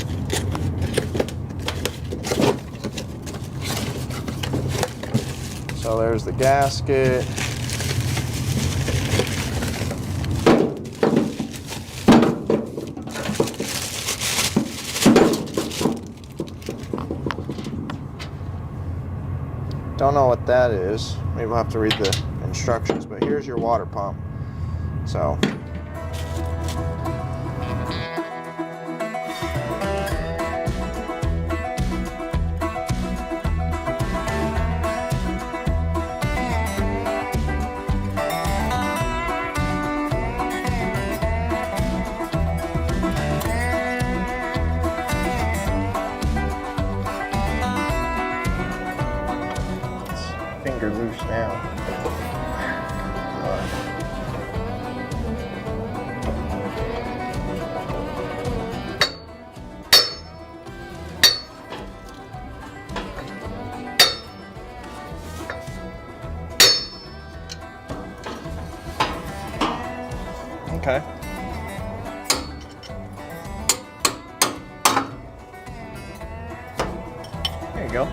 So there's the gasket. Don't know what that is. Maybe we'll have to read the instructions, but here's your water pump. So finger loose now. Okay. There you go.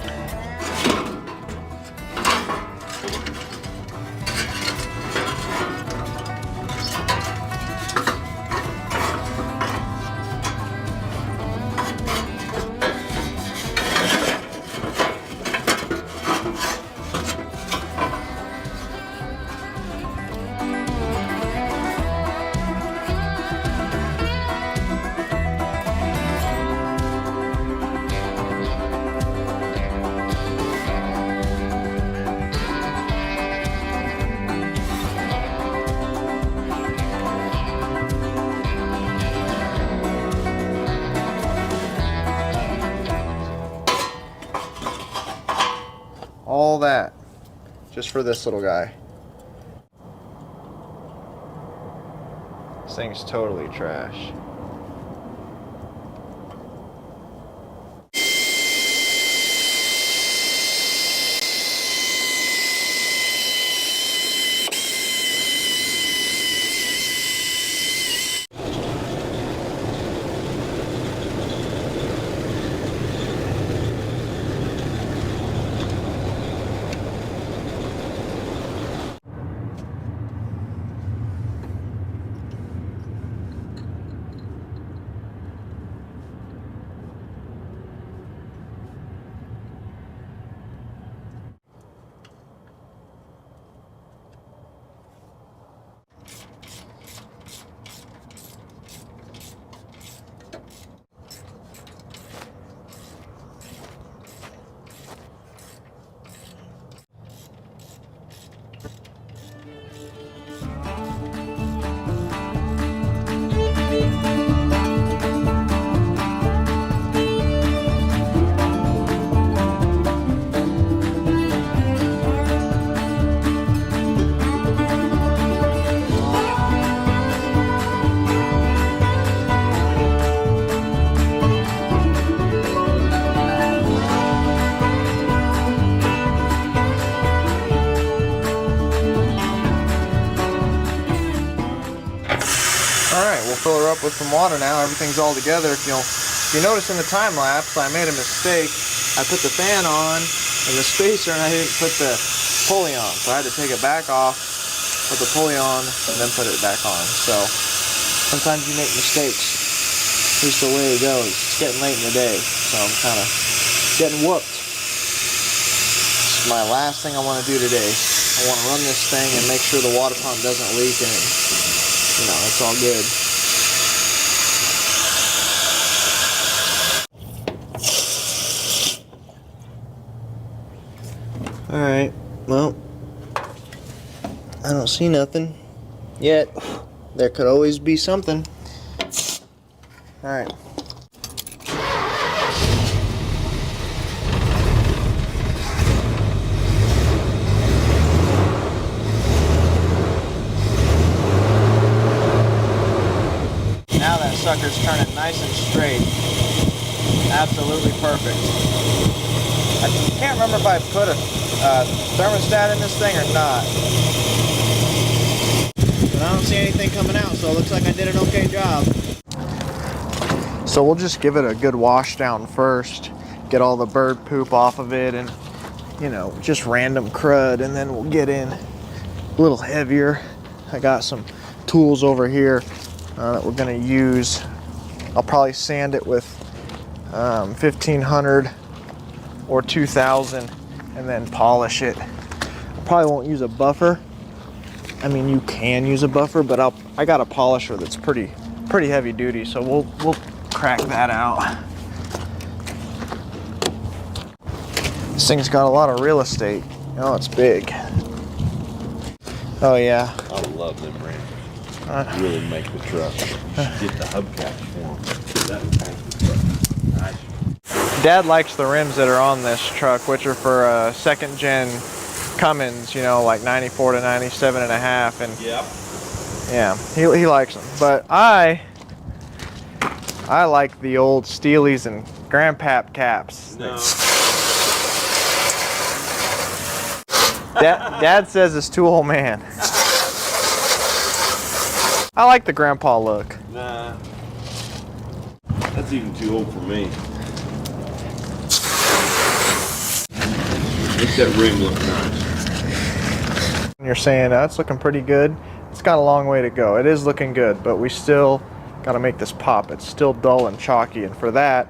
All that just for this little guy. This thing's totally trash. Alright, we'll fill her up with some water now. Everything's all together. If you notice in the time lapse, I made a mistake. I put the fan on and the spacer and I didn't put the pulley on. So I had to take it back off, put the pulley on, and then put it back on. So sometimes you make mistakes. At least the way it goes. It's getting late in the day, so I'm kind of getting whooped. It's my last thing I want to do today. I want to run this thing and make sure the water pump doesn't leak and it's all good. Alright, well, I don't see nothing yet. There could always be something. Alright. Now that sucker's turning nice and straight. Absolutely perfect. I can't remember if I put a thermostat in this thing or not. But I don't see anything coming out, so it looks like I did an okay job. So we'll just give it a good wash down first. Get all the bird poop off of it and, just random crud. And then we'll get in a little heavier. I got some tools over here that we're going to use. I'll probably sand it with 1500 or 2000 and then polish it. I probably won't use a buffer I mean, you can use a buffer, but I got a polisher that's pretty heavy duty, so we'll crack that out. This thing's got a lot of real estate. Oh, it's big. Oh yeah. I love them rims. Really make the truck. You should get the hubcaps for them. That would make the truck nice. Dad likes the rims that are on this truck, which are for second gen Cummins, you know, like 94 to 97 and a half, and Yep. yeah, he likes them. But I like the old Steelies and Grandpap caps. No. Dad says it's too old man. I like the grandpa look. Nah. That's even too old for me. Make that rim look nice. You're saying it's looking pretty good. It's got a long way to go. It is looking good, but we still got to make this pop. It's still dull and chalky, and for that,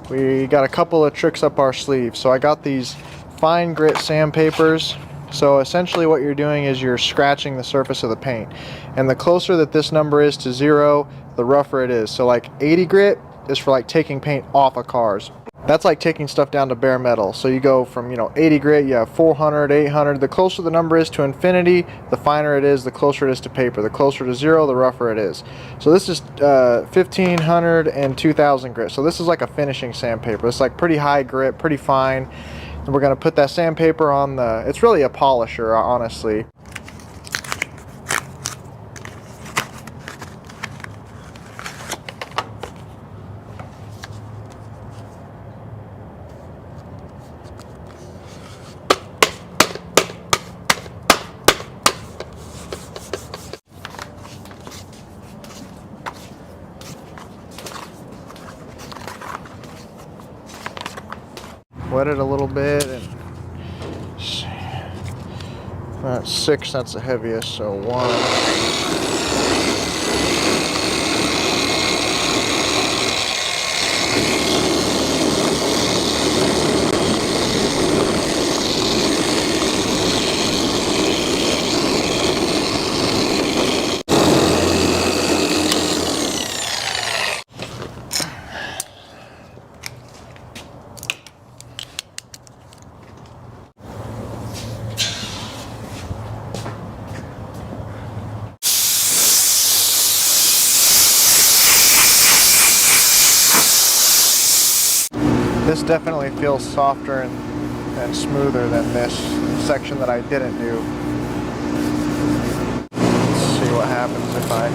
we got a couple of tricks up our sleeve. So I got these fine grit sandpapers. So essentially what you're doing is you're scratching the surface of the paint. And the closer that this number is to 0, the rougher it is. So like 80 grit is for like taking paint off of cars. That's like taking stuff down to bare metal. So you go from, 80 grit, you have 400, 800. The closer the number is to infinity, the finer it is, the closer it is to paper. The closer to 0, the rougher it is. So this is 1500 and 2000 grit. So this is like a finishing sandpaper. It's like pretty high grit, pretty fine. And we're going to put that sandpaper on the, it's really a polisher, honestly. Wet it a little bit, and that's 6, that's the heaviest, so 1. This definitely feels softer and smoother than this section that I didn't do. Let's see what happens if I...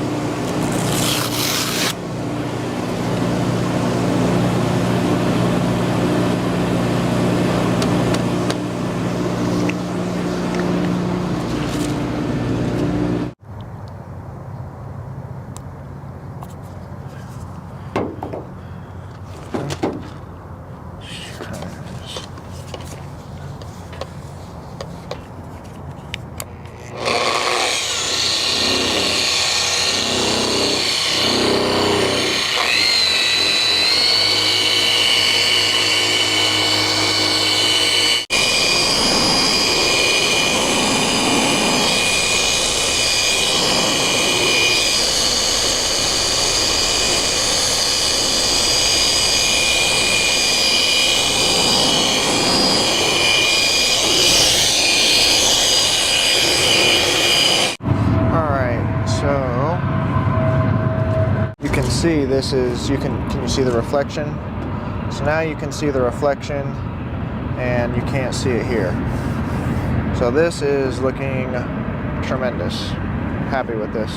See, this is, can you see the reflection? So now you can see the reflection and you can't see it here. So this is looking tremendous. Happy with this.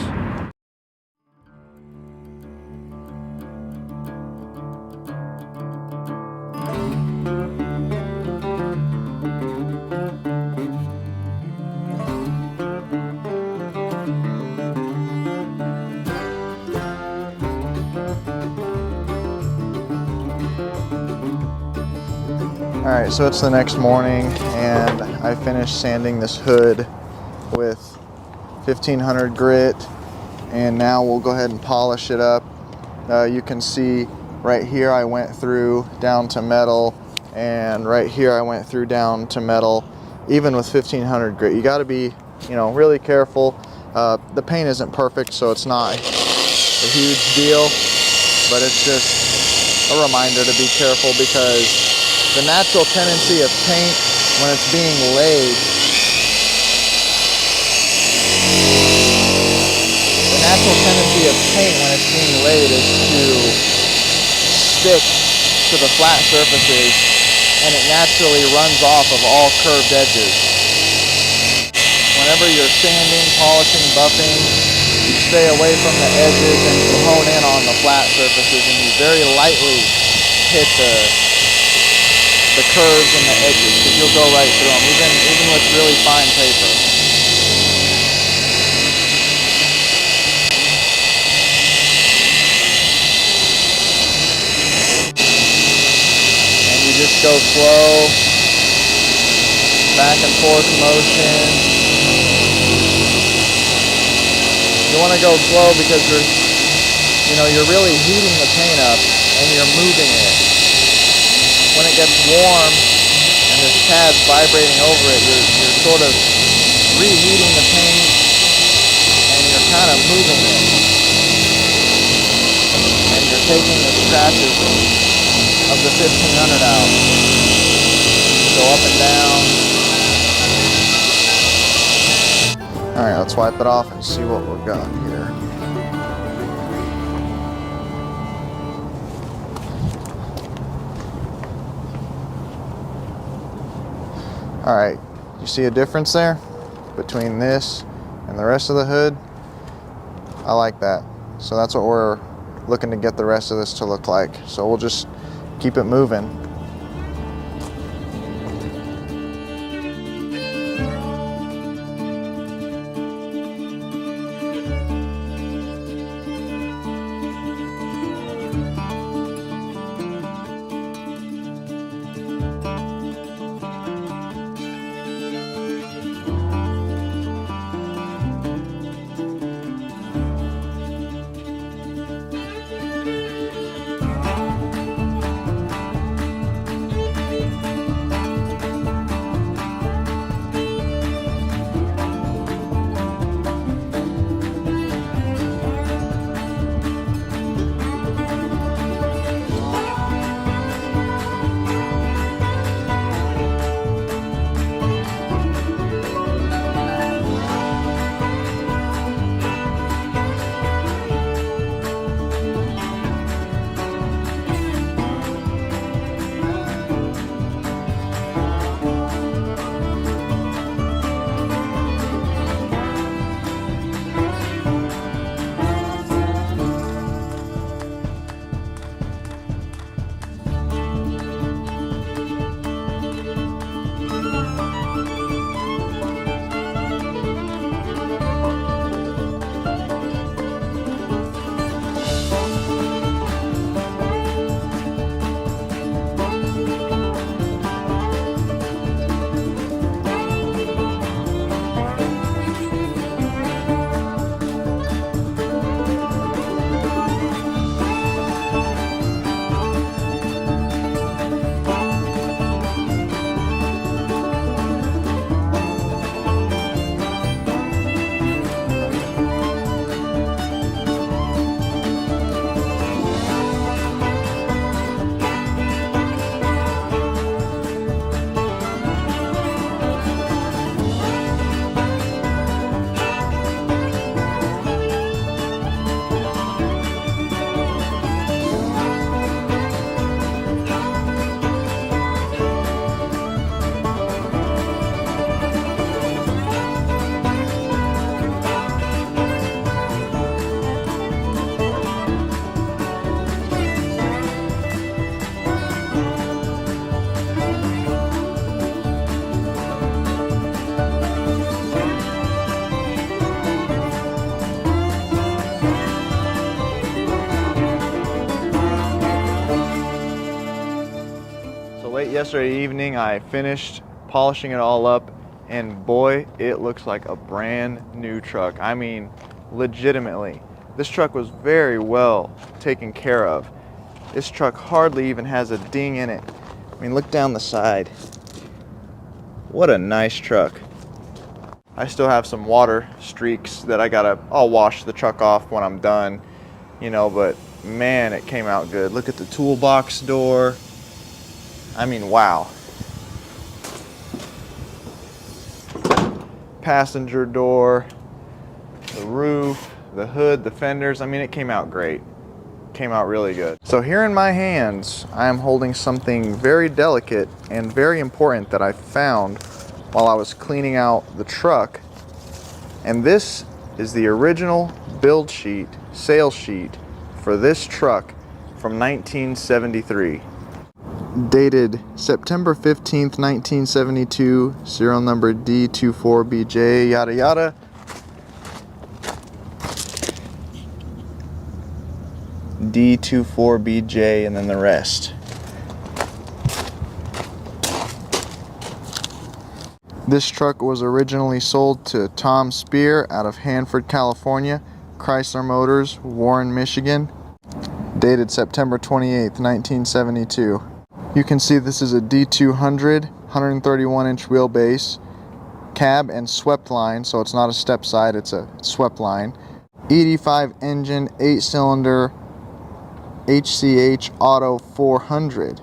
Alright, so it's the next morning and I finished sanding this hood with 1500 grit, and now we'll go ahead and polish it up. You can see right here I went through down to metal, and right here I went through down to metal, even with 1500 grit. You got to be, really careful. The paint isn't perfect, so it's not a huge deal, but it's just a reminder to be careful, because the natural tendency of paint when it's being laid, is to stick to the flat surfaces, and it naturally runs off of all curved edges. Whenever you're sanding, polishing, buffing, you stay away from the edges and you hone in on the flat surfaces, and you very lightly hit the curves and the edges, because you'll go right through them, even with really fine paper. And you just go slow, back and forth motion. You want to go slow because you're really heating the paint up and you're moving it. When it gets warm and this pad's vibrating over it, you're sort of reheating the paint and you're kind of moving it. And you're taking the scratches of the 1500 out. Go up and down. Alright, let's wipe it off and see what we've got here. Alright, you see a difference there between this and the rest of the hood? I like that. So that's what we're looking to get the rest of this to look like. So we'll just keep it moving. Yesterday evening I finished polishing it all up, and boy, it looks like a brand new truck. I mean, legitimately. This truck was very well taken care of. This truck hardly even has a ding in it. I mean, look down the side. What a nice truck. I still have some water streaks that I'll wash the truck off when I'm done, you know, but man, it came out good. Look at the toolbox door. I mean, wow. Passenger door, the roof, the hood, the fenders. I mean, it came out great. Came out really good. So here in my hands, I am holding something very delicate and very important that I found while I was cleaning out the truck. And this is the original build sheet, sales sheet for this truck from 1973. Dated September 15th, 1972, serial number D24BJ, yada yada. D24BJ and then the rest. This truck was originally sold to Tom Spear out of Hanford, California, Chrysler Motors, Warren, Michigan, dated September 28th, 1972. You can see this is a D200, 131-inch wheelbase, cab and swept line, so it's not a step side, it's a swept line. ED5 engine, 8-cylinder, HCH Auto 400.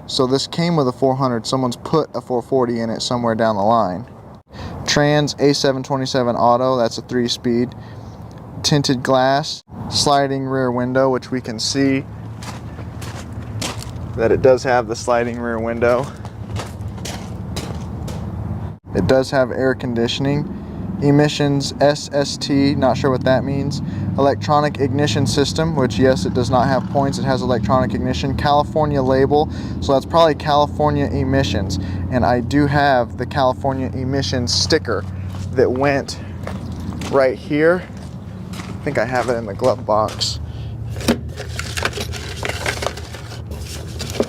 So this came with a 400. Someone's put a 440 in it somewhere down the line. Trans A727 Auto, that's a 3-speed. Tinted glass, sliding rear window, which we can see that it does have the sliding rear window. It does have air conditioning. Emissions SST, not sure what that means. Electronic ignition system, which yes, it does not have points, it has electronic ignition. California label, so that's probably California emissions. And I do have the California emissions sticker that went right here. I think I have it in the glove box.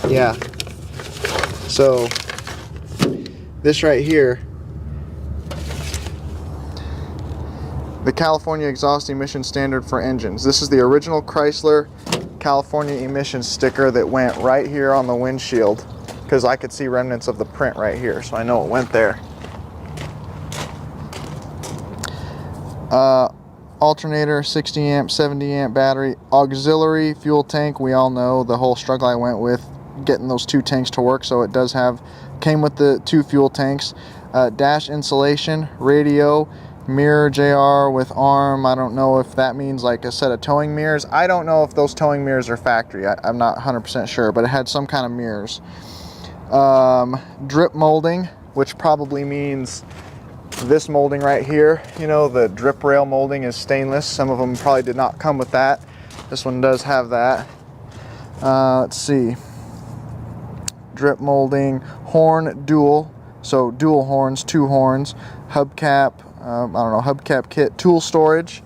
Yeah. So this right here, the California exhaust emission standard for engines. This is the original Chrysler California emissions sticker that went right here on the windshield, because I could see remnants of the print right here, so I know it went there. Alternator, 60 amp, 70 amp battery, auxiliary fuel tank. We all know the whole struggle I went with getting those 2 tanks to work, so it does came with the 2 fuel tanks. Dash insulation, radio, mirror JR with arm. I don't know if that means like a set of towing mirrors. I don't know if those towing mirrors are factory. I'm not 100% sure, but it had some kind of mirrors. Drip molding, which probably means this molding right here. You know, the drip rail molding is stainless. Some of them probably did not come with that. This one does have that. Let's see. Drip molding, horn dual, so dual horns, 2 horns, hubcap, I don't know, hubcap kit, tool storage,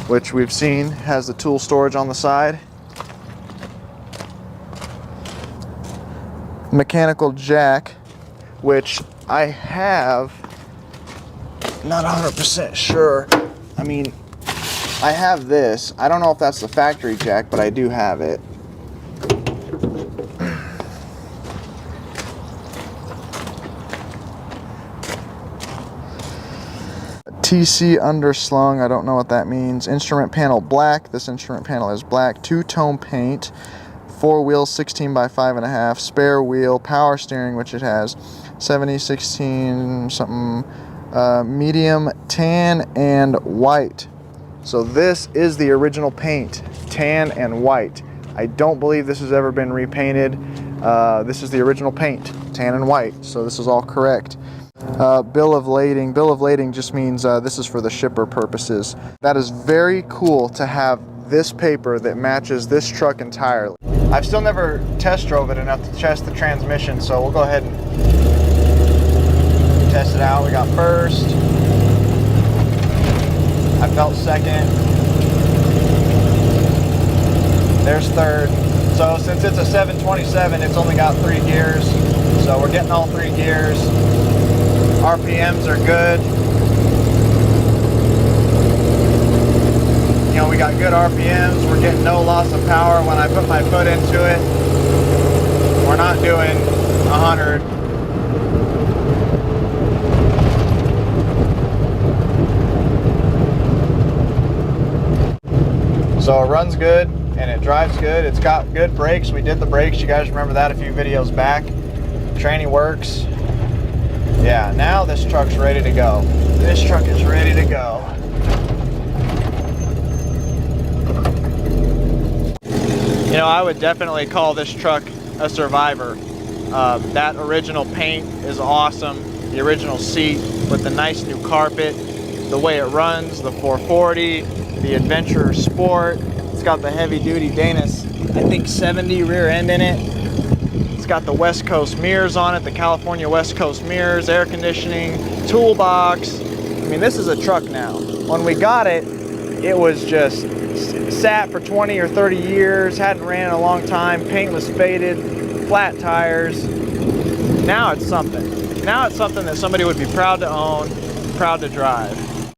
which we've seen has the tool storage on the side. Mechanical jack, which I have, not 100% sure. I mean, I have this. I don't know if that's the factory jack, but I do have it. TC underslung, I don't know what that means. Instrument panel black, this instrument panel is black. 2-tone paint, 4 wheels, 16 by 5.5, spare wheel, power steering, which it has, 70/16 something, medium, tan, and white. So this is the original paint, tan and white. I don't believe this has ever been repainted. This is the original paint, tan and white, so this is all correct. Bill of lading. Bill of lading just means this is for the shipper purposes. That is very cool to have this paper that matches this truck entirely. I've still never test drove it enough to test the transmission, so we'll go ahead and test it out. We got first. I felt second. There's third. So since it's a 727, it's only got 3 gears. So we're getting all 3 gears. RPMs are good. You know, we got good RPMs. We're getting no loss of power when I put my foot into it. We're not doing 100. So it runs good and it drives good. It's got good brakes. We did the brakes. You guys remember that a few videos back. Training works. Yeah, now this truck's ready to go. This truck is ready to go. You know, I would definitely call this truck a survivor. That original paint is awesome. The original seat with the nice new carpet, the way it runs, the 440, the Adventurer Sport. It's got the heavy duty Dana's, I think 70 rear end in it. It's got the West Coast mirrors on it, the California West Coast mirrors, air conditioning, toolbox. I mean, this is a truck now. When we got it, it was just sat for 20 or 30 years, hadn't ran in a long time, paint was faded, flat tires. Now it's something. Now it's something that somebody would be proud to own, proud to drive.